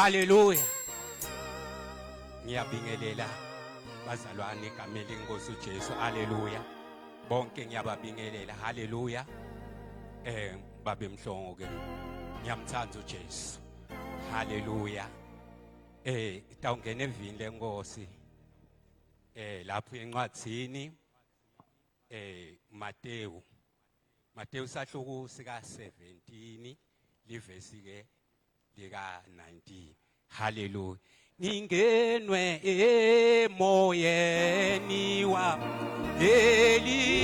Hallelujah. Ngiyabingelela bazalwane egameni lenkosi uJesu. Hallelujah. Bonke ngiyababingelela. Hallelujah. Babe Mhlongo ke. Ngiyamthanda uJesu. Hallelujah. Tawungena evini lenkosi. Lapho encwadzini Mateyu sahluku sika 17 livesi ke lika 19. Hallelujah. Ningenwe emoyeni wa elisira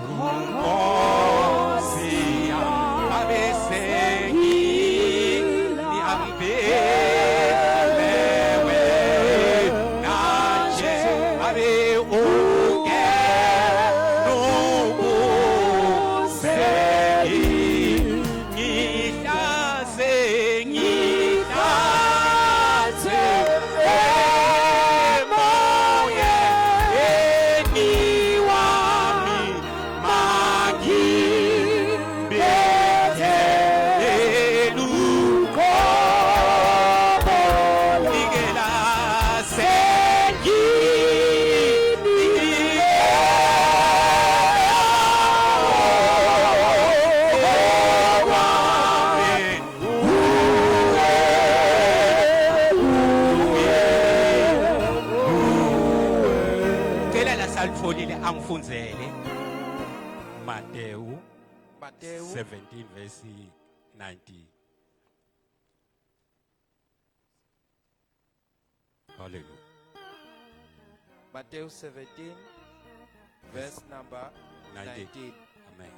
kumposi ya abeseki ni ambelewe nache abe uke nubu seki ngihlase emoye eniwami magibetelu nikela seki Salfonile amfunzele Mateyu 17 verse 19. Hallelujah. Matthew 17 verse number 19. Amen.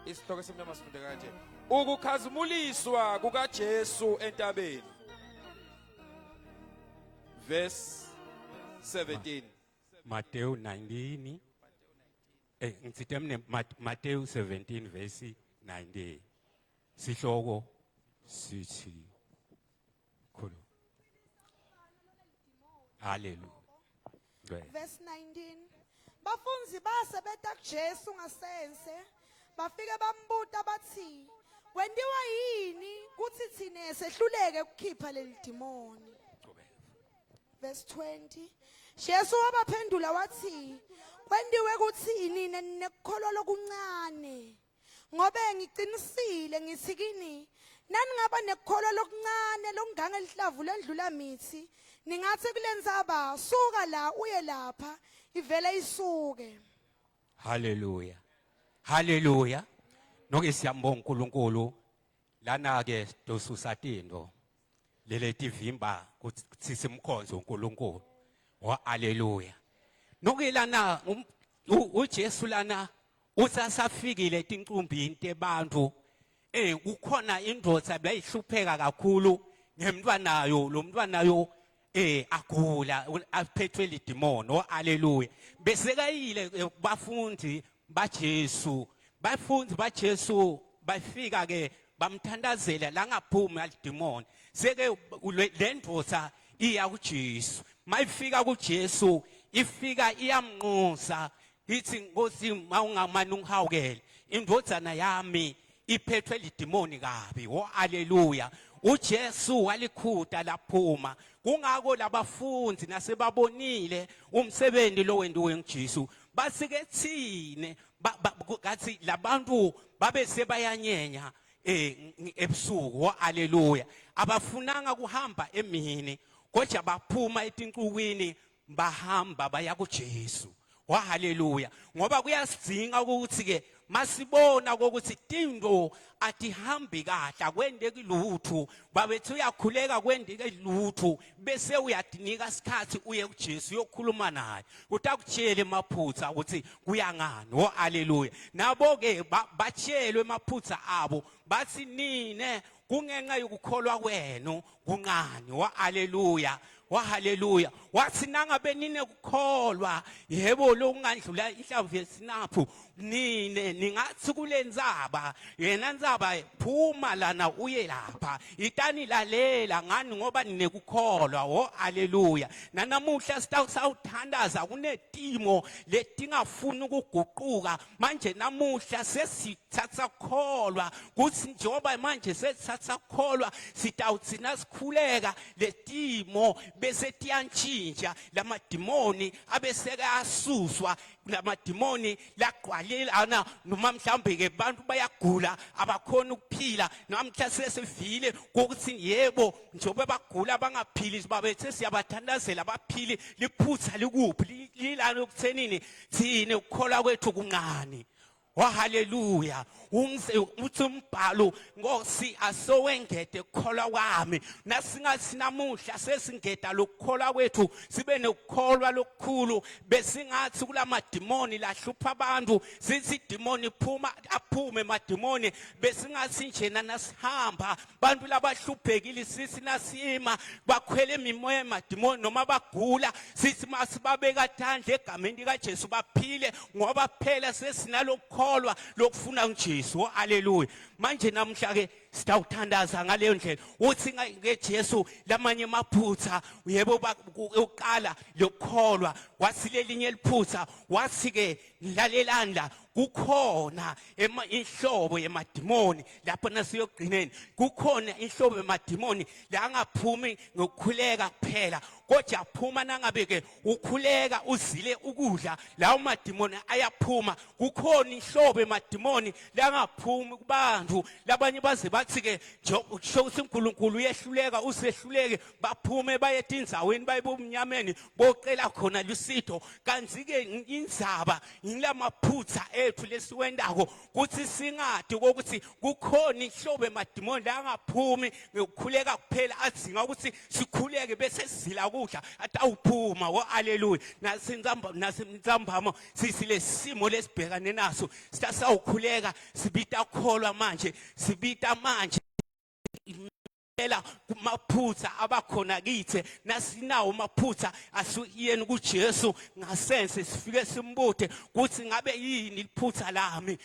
Isihloko semnyama sifunde kanje. Ukukhazimuliswa kukaJesu entabeni. Verse 17. Mateyu 19. Ngitsite Mateyu 17 verse 19. Sihloko sithi khulu. Hallelujah. Verse 19. Bafunzi base beta kuJesu ngasense bafike bambuta bathi wendiwa yini kuthi thine sehluleke ukukhipha leli demoni. Verse 20. Jesu wabaphendula wathi kwendiwe kuthini nekukholwa lokuncane ngobe ngiqinisile ngithi kini nani ngaba nekukholwa lokuncane lokunganga lihlavu lendlula mithi ningathi kulendzaba suka la uye lapha ivele isuke. Hallelujah. Hallelujah. Noke siyambonga uNkulunkulu lana ke dosusatindo lele tivimba kuthi simkhonzo uNkulunkulu. Hallelujah. Noke lana uJesu lana usasafikile tincumbini tebantu ukhona indoda beyihlupheka kakhulu ngemntwanayo lo mntwanayo agula aphethwe lidemon haleluya bese kayile bafundi baJesu bafika ke bamthandazela la ngaphuma alidemon seke lendoda iya kuJesu mayifika kuJesu ifika iyamnxusa ithi Nkosi mawungamani ungihawukele indodana yami iphethwe lidemoni kabi haleluya uJesu walikhuda laphuma kungako labafundi nasebabonile umsebenzi lo wenziwe nguJesu basike thine ngathi labantu babe sebayanyenya ebusuku haleluya abafunanga kuhamba emini kodwa baphuma etinqukwini bahamba baya kuJesu haleluya ngoba kuyasidinga ukuthi ke masibona ukuthi tindo atihambi kahle kwendeki lutho babethu uyakhuleka kwendeke lutho bese uyadinika isikhathi uye kuJesu uyokhuluma naye utakutshele emaphutha ukuthi kuyangani haleluya nabo ke batshelwe emaphutha abo bathi nine kungenxa yokukholwa kwenu kunqani haleluya haleluya wathi nangabe nine kukholwa yebo lo ungandlula ihlamvu yesinaphu nine ningathi kulendzaba yena ndzaba phuma lana uye lapha itani lalela ngani ngoba ninekukholwa haleluya nanamuhla sawuthandaza kunetimo letingafuni ukuguquka manje namuhla sesithatha kholwa kuthi njengoba manje sesithatha kholwa sitawuthina sikhuleka letimo bese tiyanchinja lamadimoni abeseke asuswa lamadimoni laqwalelana noma mhlambe ke bantu bayagula abakhona ukuphila namhla sesivile ukuthi yebo njobe bagula bangaphili sibabethe siyabathandazela abaphili liphutha likuphi lilana ukuthenini thine ukukholwa kwethu kunqani haleluya uthi umbhalo ngosi asowengede ukukholwa kwami nasingathi namuhla sesingeda lokukholwa kwethu sibe nokukholwa lokukhulu besingathi kulamadimoni lahlupha abantu sithi idimoni aphume emadimoni besingathi njena nasihamba bantu labahluphekile sithi nasima bakhwele imimoya emadimoni noma bagula sithi masibabeka thandle egameni likaJesu baphile ngoba phela sesinalokukholwa lokufuna uJesu haleluya manje namhla ke sitawuthandaza ngaleyo ndlela uthi ngeJesu lamanye amaphutha yebo uqala lokukholwa wasilelinye liphutha wathi ke lalelanda kukhona inhlobo yemadimoni lapho nasiyogcineni kukhona inhlobo yemadimoni la ngaphumi ngokukhuleka kuphela kodwa aphuma nangabe ke ukhuleka uzile ukudla lawo madimoni ayaphuma kukhona inhlobo yemadimoni la ngaphumi kubantu labanye baze bathi ke njengokusho uNkulunkulu uyehluleka usehluleke baphume baye etindzaweni bayebumnyameni boqela khona lusitho kanti ke indzaba ngilamaphutha ethu lesiwendako kuthi singadi ukuthi kukhona inhlobo emadimoni la ngaphumi ngokukhuleka kuphela adzinga ukuthi sikhuleke bese sizila kudla atawuphuma haleluya nasinzambama sisile simo lesibhekane naso sasawukhuleka sibita kholwa manje sibita manje ela kumaphutha abakhona kithe nasinawo maphutha asuyeni kuJesu ngasense sifike simbude kuthi ngabe yini liphutha lami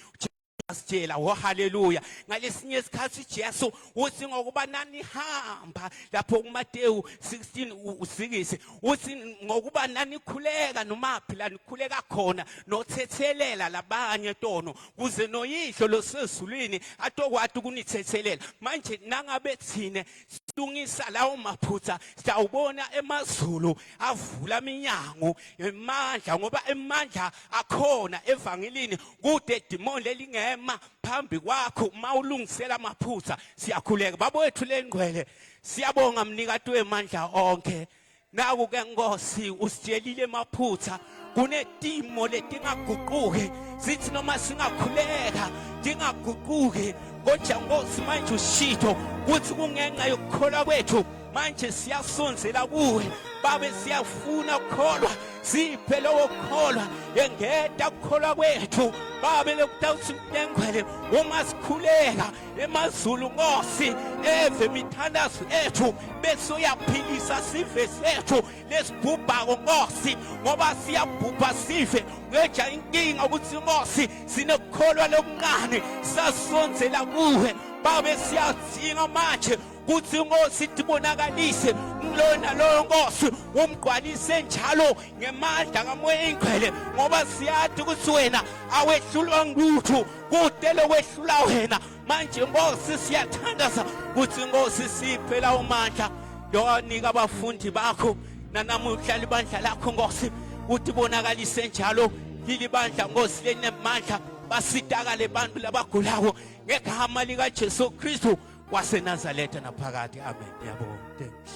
asitshela haleluya ngalesinye isikhathi Jesu uthi ngokuba nani hamba lapho kuMateyu 16 usikise uthi ngokuba nani khuleka noma phela nikhuleka khona nothethelela labanye tono kuze noyihlo losezulwini atokwati ukunithethelela manje nangabe thine silungisa lawo maphutha sitawubona emazulu avula iminyango emandla ngoba emandla akhona evangelini kude demon lelingema phambi kwakho mawulungisela amaphutha siyakhuleka babethu lengcwele siyabonga mnikati wemandla onke naku ke Nkosi usitshelile maphutha kunetimo letingaguquki sithi noma singakhuleka dingaguquki kodwa Nkosi manje ushito kuthi kungenxa yokukholwa kwethu manje siyasonzela kuwe babe siyafuna ukukholwa siphe lowo kukholwa engeda ukukholwa kwethu babe lokutawuthi mntengwele uma sikhuleka emazulu Nkosi eve imithandazo ethu bese uyaphilisa sive sethu lesibhubhako Nkosi ngoba siyabhubha sive ngeja inkinga ukuthi Nkosi sinokukholwa lokuncane sasonzela kuwe babe siyadinga manje kuthi Nkosi tibonakalise umlona lo Nkosi umgqwalise njalo ngemandla kamoya engcwele ngoba siyathi ukuthi wena awehlulwa nguthu kude lokwehlula wena manje Nkosi siyathandaza ukuthi Nkosi siphe lawo amandla lowanika abafundi bakho nanamuhla libandla lakho Nkosi uthi bonakalise njalo lilibandla Nkosi lenemandla basitakale bantu labagulayo ngegama lika Jesu Kristu waseNazaretha naphakathi amen yabonga thanks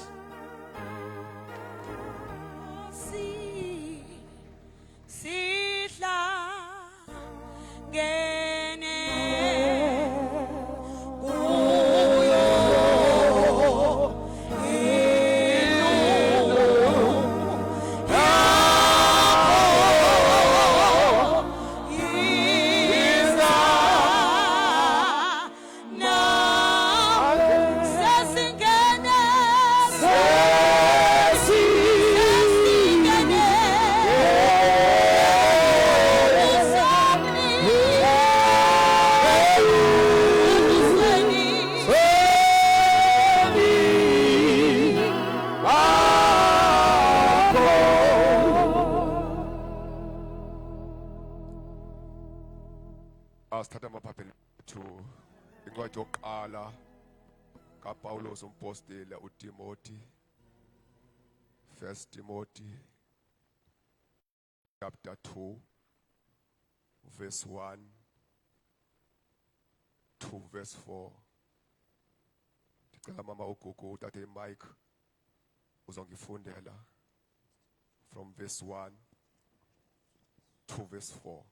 Sidla ngene Asithatha amaphepha to incwadi yokuqala kaPawulos umpostile uTimothy 1 Timothy chapter 2 verse 1 to verse 4. Ndicela mama uGugu uthathe imic uzongifundela from verse 1 to verse 4.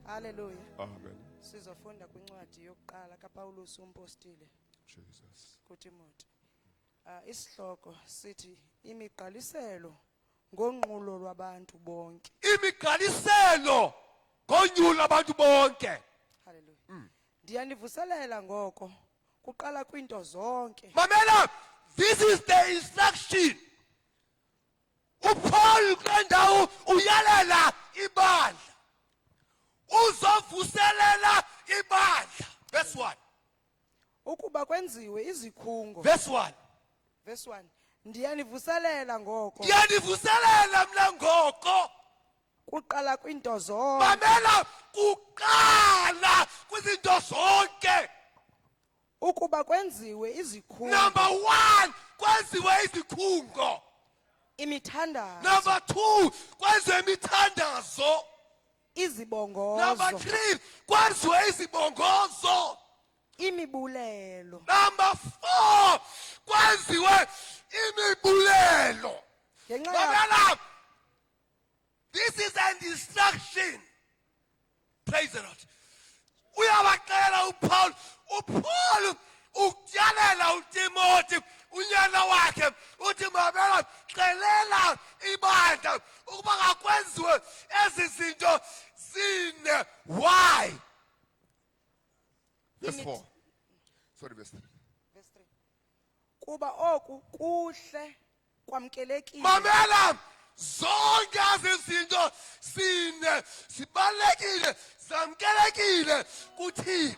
Hallelujah. Amen. Sizofunda kwincwadi yokuqala kaPawulos umpostile Jesus. kuTimothy. Isihloko sithi imiqaliselo ngonqulo lwabantu bonke. Imigqaliselo ngonyulo abantu bonke. Hallelujah. Ndiyanivuselela ngoko kuqala kwinto zonke. Mamela, this is the instruction. uPaul kwendawo uyalela ibandla. Uzovuselela ibandla. Verse 1. Ukuba kwenziwe izikhungo. Verse 1. Verse 1. Ndiyanivuselela ngoko. Ndiyanivuselela mna ngoko. Kuqala kwinto zonke. Mamela, kuqala kwizinto zonke. Ukuba kwenziwe izikhungo. Number 1, kwenziwe izikhungo. Imithandazo. Number 2, kwenziwe imithandazo. Izibongozo. Number 3, kwenziwe izibongozo. Imibulelo. Number 4, kwenziwe imibulelo. Mamela, this is an instruction. Praise the Lord. Uyabaxela uPaul, uPaul ukutyalela uTimothy unyana wakhe uthi mamela xelela ibandla ukuba ngakwenziwe ezi zinto zine. Why? Verse 4. Sorry, verse 3. Verse 3. Kuba oku kuhle kwamkelekile mamela zonke izinto sine sibalekile zamkelekile kuThixo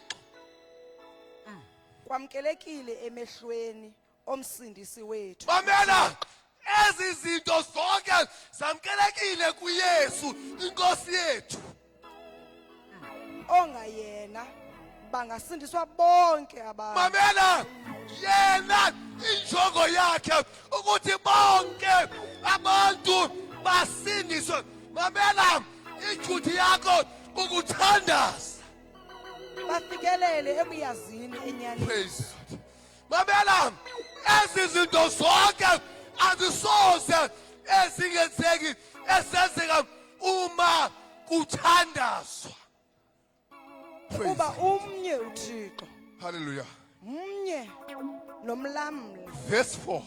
kwamkelekile emehlweni omsindisi wethu mamela ezi zinto zonke zamkelekile kuYesu inkosi yethu ongayena bangasindiswa bonke abantu mamela yena injongo yakhe ukuthi bonke abantu basindiswe mamela ijuti yakho ukuthandaza bafikelele ekuyazini enyani praise God mamela ezi zinto zonke azisoze ezingenzeki esenzeka uma kuthandazwa kuba umnye uThixo hallelujah umnye nomlamli verse 4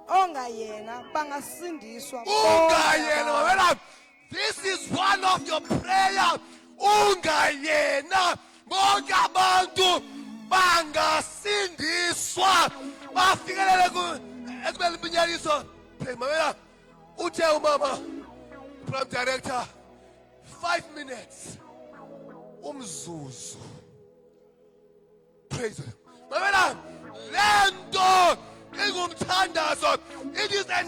ongayena bangasindiswa ungayena mamela this is one of your prayer ungayena bonke abantu bangasindiswa bafikelele ekubeni iminyaniso mamela uthe umama program director 5 minutes umzuzu praise mamela lento ingumthandazo it is a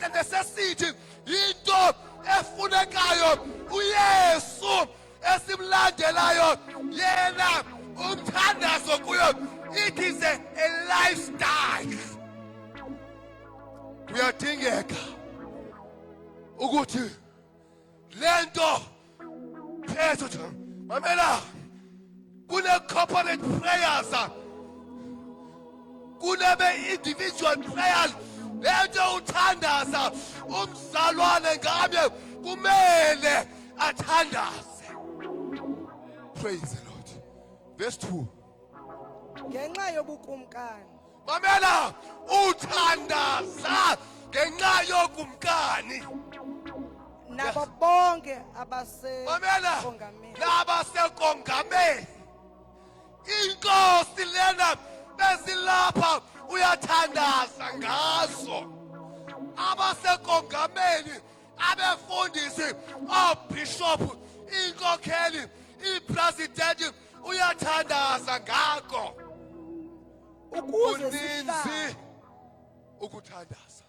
necessity into efunekayo uYesu esimlandelayo yena umthandazo kuyo it is a lifestyle kuyadingeka ukuthi lento phetho mamela kune corporate prayers kunebe individual prayers lento uthandaza umzalwane ngabe kumele athandaze praise the Lord verse 2 ngenxa yobukumkani mamela uthandaza ngenxa yokumkani nabo bonke mamela abasekongameni nabasekongameni inkosi lena besilapha uyathandaza ngazo abasekongameni abefundisi obishop inkokheli ipresident uyathandaza ngakho uninzi ukuthandaza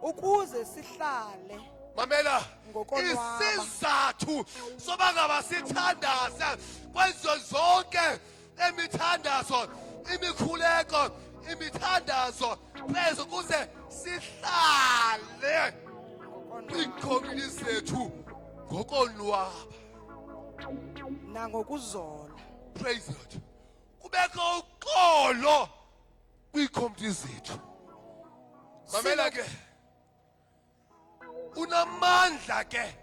ukuze sihlale mamela ngokonwaba isizathu soba ngaba sithandaza kwenzo zonke emithandazo imikhuleko imithandazo praise ukuze sihlale kwikhomini zethu ngokonwaba nangokuzola praise God kubekho uxolo kwikhomini zethu mamela ke unamandla ke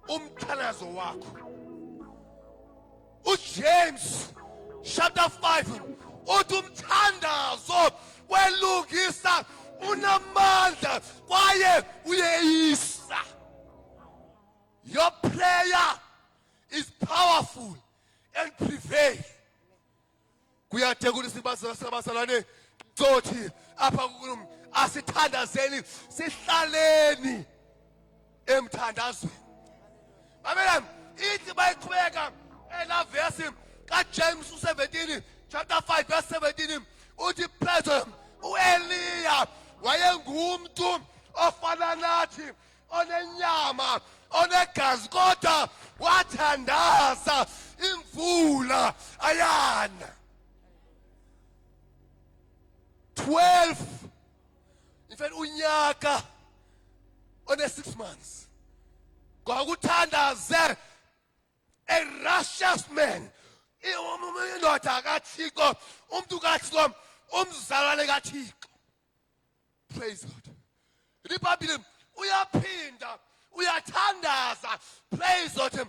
umthandazo wakho uJames chapter 5 uthi umthandazo welungisa unamandla kwaye uyeyisa your prayer is powerful and prevail kuyadeka ukuthi sibasalane cothi apha asithandazeni sihlaleni emthandazweni mamela ithi bayiqhubeka ela verse kaJames 17 chapter 5 verse 17 uthi phezulu uEliya wayengumuntu ofana nathi onenyama onegazi kodwa wathandaza imvula ayana 12 in fact unyaka one 6 months kwakuthandaze a righteous man indoda kaThixo umuntu kaThixo umzalwane kaThixo praise God iBhayibheli uyaphinda uyathandaza praise God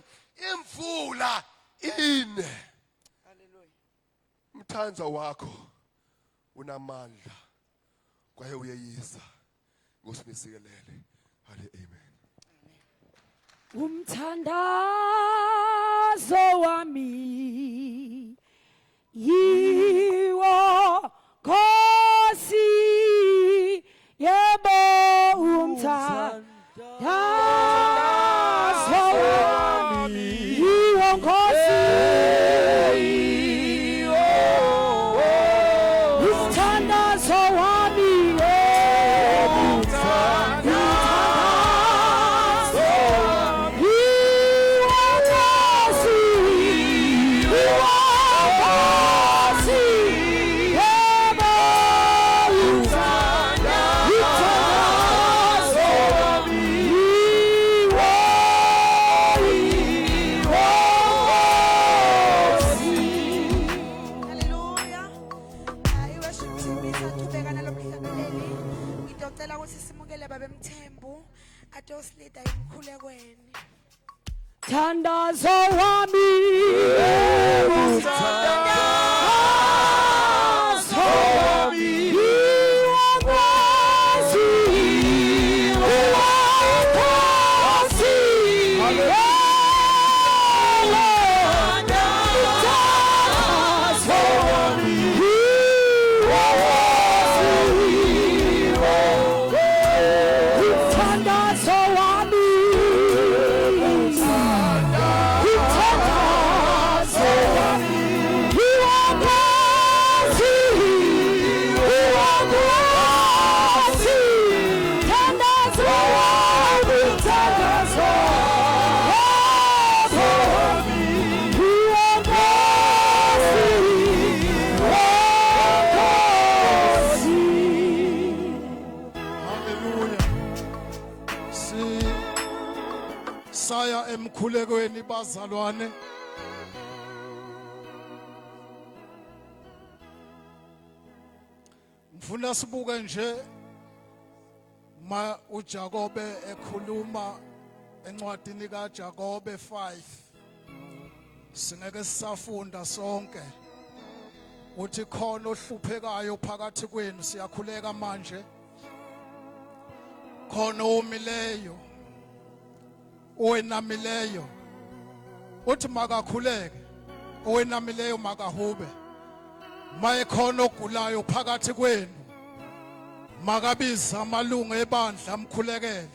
imvula ine haleluya umthandazo wakho unamandla kwaye uyeyisa ngosibisikelele hale amen umthandazo wami yiwo Nkosi emkhulekweni. Thandazo wami thandazo wami wakwazi wakwazi thandazo wami thandazo wami saya emkhulekweni bazalwane. Ngifuna sibuke nje ma uJakobe ekhuluma encwadini kaJakobe 5. Singeke sisafunda sonke. Uthi khona ohluphekayo phakathi kwenu siyakhuleka manje. Khona omileyo owenamileyo uthi makakhuleke owenamileyo makahube maye khona ogulayo phakathi kwenu makabiza amalungu ebandla amkhulekele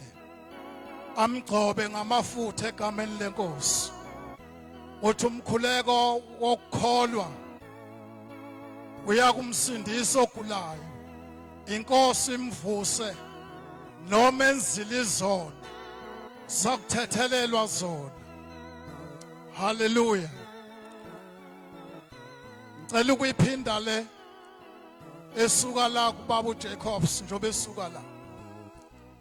amgcobe ngamafutha egameni lenkosi uthi umkhuleko wokukholwa uyakumsindisa ogulayo inkosi imvuse noma enzile izono sakuthethelelwa zona. Hallelujah. Ngicela ukuyiphinda le esuka la kubaba uJacobs njobe esuka la.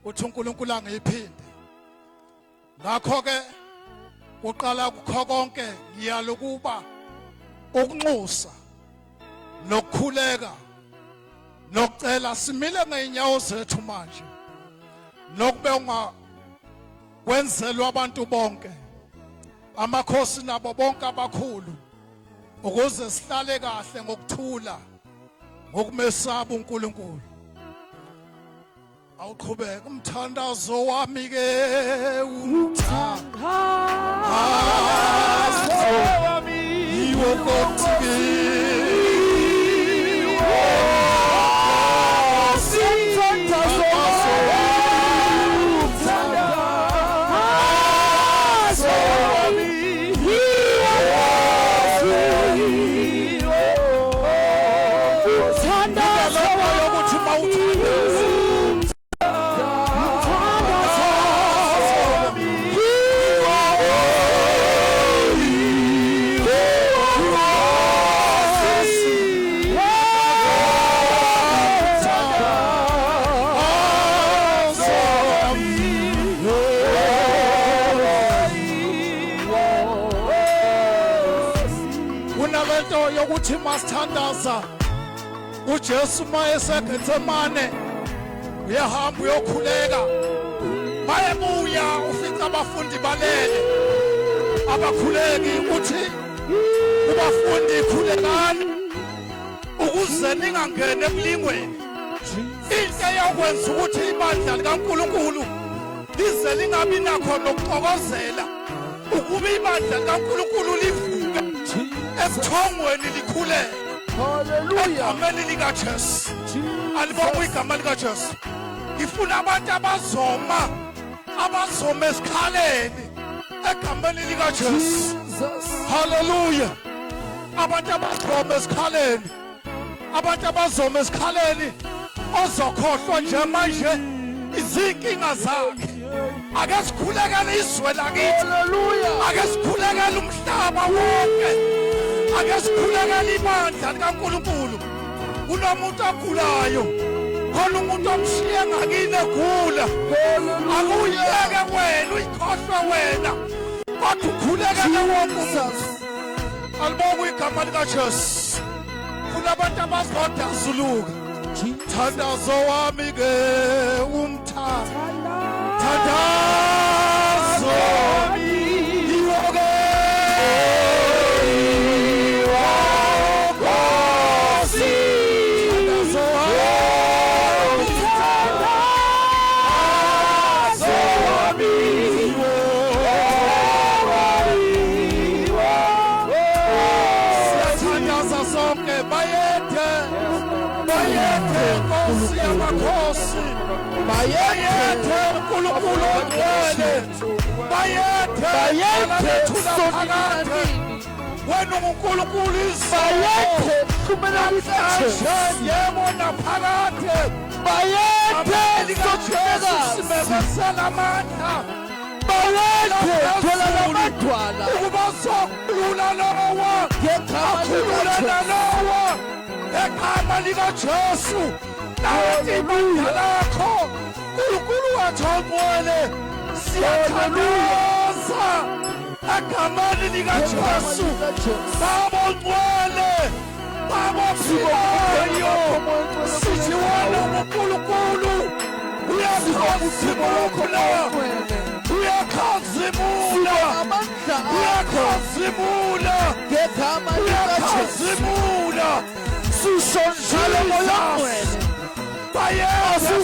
Uthi uNkulunkulu angiyiphinde. Ngakho ke uqala kukho konke ngiyala ukuba ukunxusa nokukhuleka nokucela simile ngeenyawo zethu manje. Nokube kwenzelwa abantu bonke amakhosi nabo bonke abakhulu ukuze sihlale kahle ngokuthula ngokumesaba uNkulunkulu. Awuqhubeka umthandazo wami ke umthandazo wami yiwo konke yokuthi masithandaza uJesu mayeseGetsemane uyahamba uyokhuleka bayebuya ufica abafundi balele abakhuleki uthi kubafundi khulekani ukuze ningangene emlingweni into eyokwenza ukuthi ibandla likaNkulunkulu lize lingabi nakho nokuxokozela ukuba ibandla likaNkulunkulu livuke ebuthongweni likhuleke. Hallelujah. Egameni likaJesu. Alibonga igama likaJesu. Ngifuna abantu abazoma esikhaleni egameni likaJesu. Hallelujah. Abantu abazoma esikhaleni. Abantu abazoma esikhaleni ozokhohlwa nje manje izinkinga zakhe. Ake sikhulekele izwe lakithi. Hallelujah. Ake sikhulekele umhlaba wonke. Ake sikhulekele ibandla likaNkulunkulu. Kunomuntu ogulayo. Khona umuntu omshiye ngakini egula. Akuyeke wena uyikhohlwe wena. Kodwa ukhulekele wonke umuntu. Alibonga igama likaJesu. Kunabantu abazodazuluka. Thandazo wami ke umthandazo Nkosi yamakhosi bayethe uNkulunkulu ongcwele bayethe phakathi wena uNkulunkulu bayethe yebona phakathi bayethe sothekazimekesela amandla bayethe thola lamadwala ukuba sokhulula lowo ngekhulula lowo ekhama likaJesu nathi ibandla lakho uNkulunkulu wathi ongcwele siyakhanuza egameni likaJesu baba ongcwele baba ophilayo sithi wena uNkulunkulu uyakhazimula uyakhazimula uyakhazimula uyakhazimula sisho njalo moya ongcwele bayethe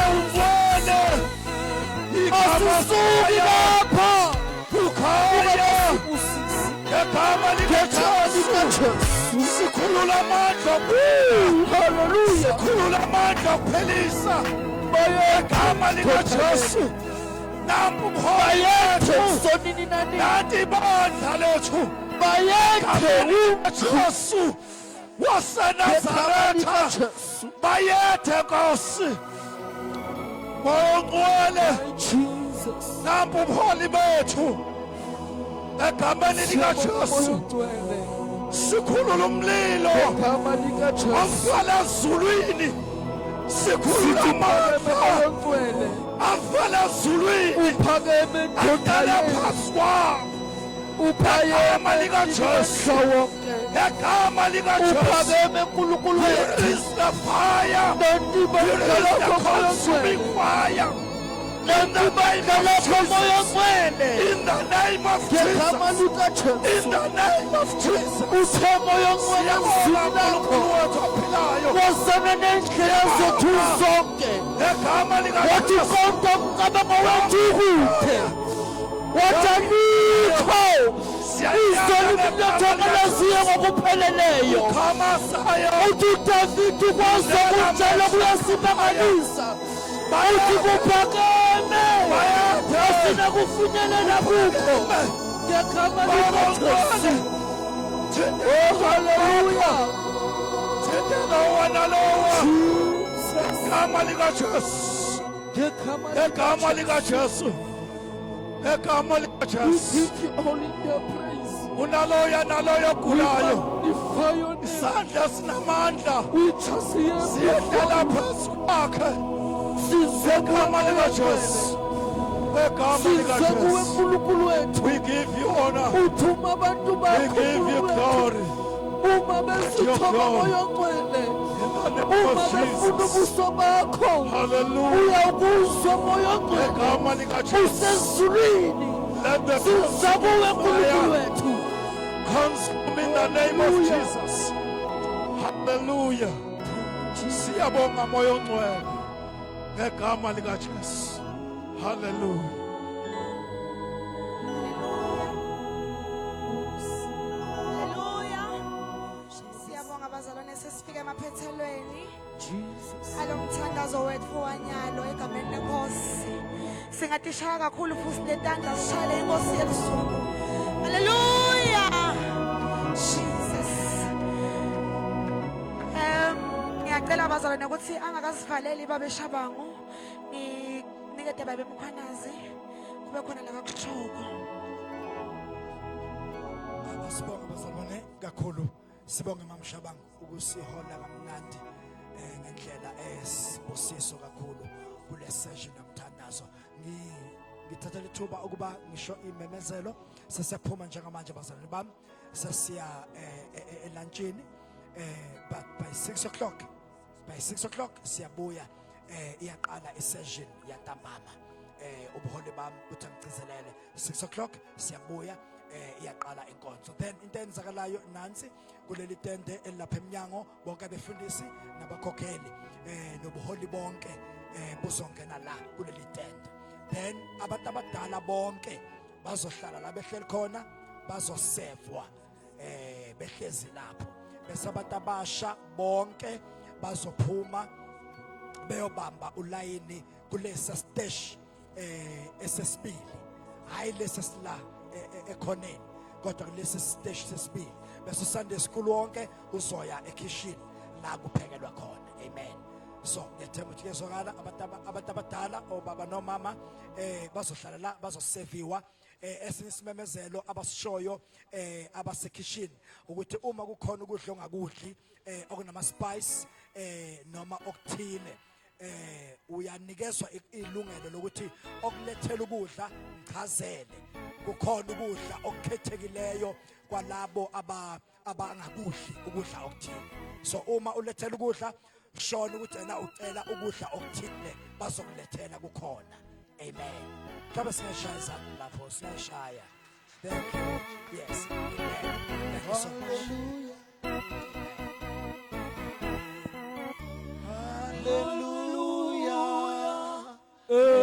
ungcwele asisuki lapha ukhaya egama likaJesu sikhulula amandla haleluya sikhulula amandla kuphelisa egama likaJesu nampu bayethe sonini nani nathi ibandla lethu bayethe uJesu waseNazaretha bayethe Nkosi ongcwele nampu ubuholi bethu egameni likaJesu sikhulula umlilo avela ezulwini sikhulula amandla avela ezulwini angena phansi kwabo ekhama likaJesu ekhama likaJesu uNkulunkulu release the fire release the consuming fire in the name of Jesus in the name of Jesus uNkulunkulu wethu ophilayo wosana nendlela zethu zonke ekhama likaJesu konke umcabango wethu kude wataniko izolo liyathakala siya ngokupheleleyo uthi David ukwazi ukutshela kuyasibangalisa uthi kuphakeme asina kufinyelela kukho ngekhama likaJesu haleluya thethela wena lowo ekhama likaJesu ekhama likaJesu ekhama likaJesu unaloya naloyo gulayo isandla sinamandla siyehlela phansi kwakhe ekhama likaJesu ekhama likaJesu we give you honor we give you glory uma besithoma moya ongcwele uma befuna ubuso bakho uyakuzwa moya ongcwele ekhama likaJesu usezulwini siza kuwe uNkulunkulu wethu consume in the name of Jesus hallelujah siyabonga moya ongcwele ngegama likaJesu hallelujah sesifika emaphethelweni alomthandazo wethu wanyalo egameni leNkosi singatishaya kakhulu futhi letandla sishayele iNkosi yezulu haleluya Jesus ngiyacela abazalwane ukuthi angakasivaleli babeshabangu nikede babe emkhwanazi kube khona la kakuthoko abasibonga abazalwane kakhulu sibonge mamshabangu ukusihola kamnandi ngendlela esibusiso kakhulu kule session yomthandazo ngithatha lithuba ukuba ngisho imemezelo sesiyaphuma njengamanje abazalwane bami sesiya elunchini but by 6 o'clock siyabuya iyaqala isession yantambama ubuholi bami uthi ngicizelele 6 o'clock siyabuya iyaqala inkonzo then into enzakalayo nansi kuleli tende elapha eminyango bonke abefundisi nabakhokheli nobuholi bonke buzongena la kuleli tende then abantu abadala bonke bazohlala la behleli khona bazosevwa behlezi lapho bese abantu abasha bonke bazophuma beyobamba ulayini kulesa stage esesibili, hayi lesa sila ekhoneni kodwa kulesi stage sesibili. Bese Sunday school wonke uzoya ekitchen la kuphekelwa khona. Amen. So ngethemba ukuthi kezokala abantu abadala obaba nomama bazohlala la bazoserviwa esinye isimemezelo abasishoyo abasekitchen ukuthi uma kukhona ukudla ongakudli okunama spice noma okuthile uyanikezwa ilungelo lokuthi okulethela ukudla ngichazele kukhona ukudla okukhethekileyo kwalabo abangakudli ukudla okuthile. So uma ulethela ukudla shona ukuthi wena ucela ukudla okuthile bazokulethela kukhona. Amen. Kabe siyashaya lapho siyashaya. Thank you. Yes. Amen. Thank you so much. Hallelujah. Amen.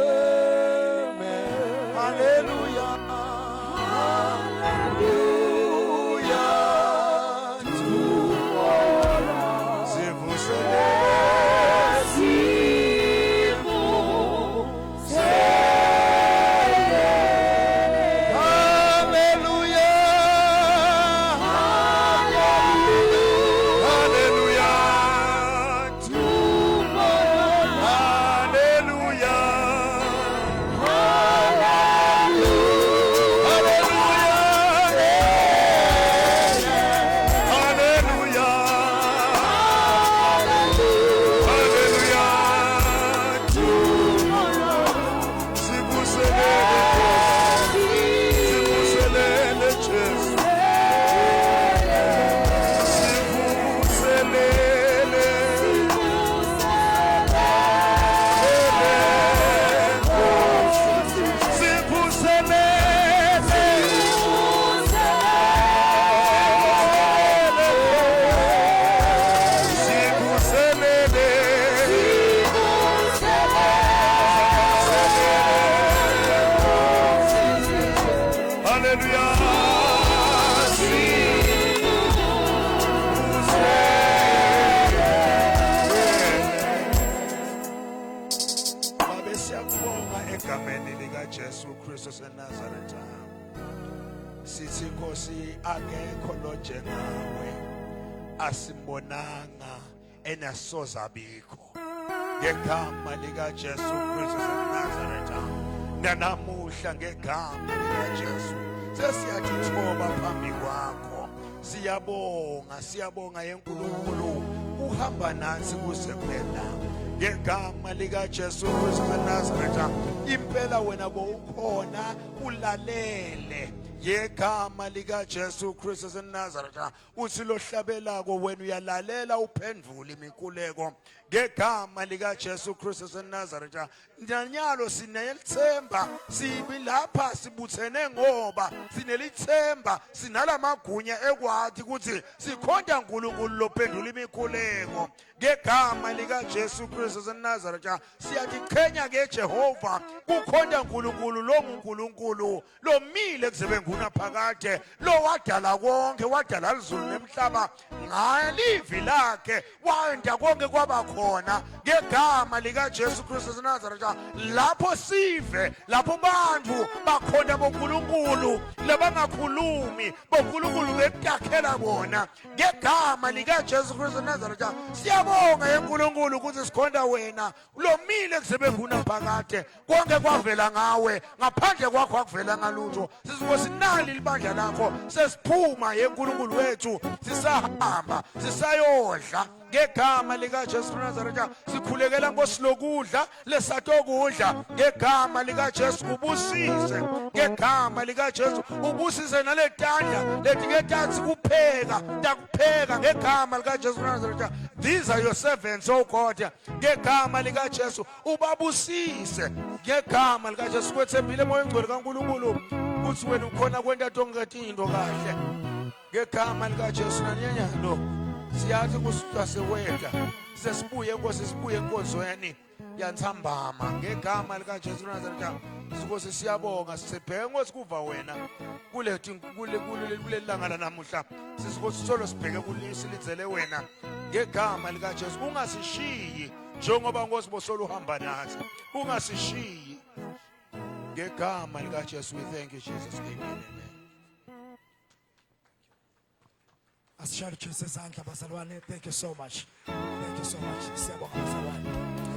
Hallelujah. Jesu Kristu seNazaretha sithi Nkosi akekho lo njengawe asimbonanga enasoza abikho ngegama lika Jesu Kristu seNazaretha nanamuhla ngegama lika Jesu sesiyathi thoba phambi kwakho siyabonga yeNkulunkulu uhamba nansi kuze phela ngegama lika Jesu Kristu seNazaretha impela wena bowukhona ulalele ngegama lika Jesu Kristu seNazaretha uthi lohlabelako wena uyalalela uphendvula imikhuleko ngegama lika Jesu Kristu seNazaretha nyanyalo sinelithemba sibi lapha sibuthene ngoba sinelithemba sinalamagunya ekwathi ukuthi sikhonda uNkulunkulu lophendula imikhuleko ngegama lika Jesu Kristu seNazaretha siyathi qhenya ke Jehova kukhonda uNkulunkulu lo nguNkulunkulu lomile kuze nguna phakade lo wadala konke wadala izulu nemhlaba ngalivi lakhe wanda konke kwaba khona ngegama lika Jesu Kristu seNazaretha lapho sive lapho bantu bakhona boNkulunkulu labangakhulumi boNkulunkulu betakhela bona ngegama lika Jesu Kristu seNazaretha siyabonga yeNkulunkulu ukuthi sikhonda wena lomile kuze nguna phakade konke kwavela ngawe ngaphandle kwakho akuvela ngalutho sisiwosinali libandla lakho sesiphuma yeNkulunkulu wethu sisahamba sisayodla ngegama lika Jesu Nazaretha sikhulekela ngosilokudla lesatokudla ngegama lika Jesu ubusise ngegama lika Jesu ubusise naletandla letingetatsi kupheka takupheka ngegama lika Jesu Nazaretha these are your servants oh God ngegama lika Jesu ubabusise ngegama lika Jesu kwethembile moya ngcwele kaNkulunkulu uthi wena ukhona kwenta tonke into kahle ngegama lika Jesu nanyanyalo siyathi kusitwa sewedla sesibuye Nkosi sibuye enkonzweni yantsambama ngegama likaJesu Nazareth. Sikosi siyabonga sibheke ngosikuva wena kule langa lanamuhla. Sisikosi solo sibheke kulisilizele wena ngegama likaJesu. Ungasishiyi njengoba ngosibosolo uhamba nathi. Ungasishiyi ngegama likaJesu. We thank you Jesus. Amen. Asishaya uJesu esandla bazalwane. Thank you so much. Thank you so much. Siyabonga bazalwane.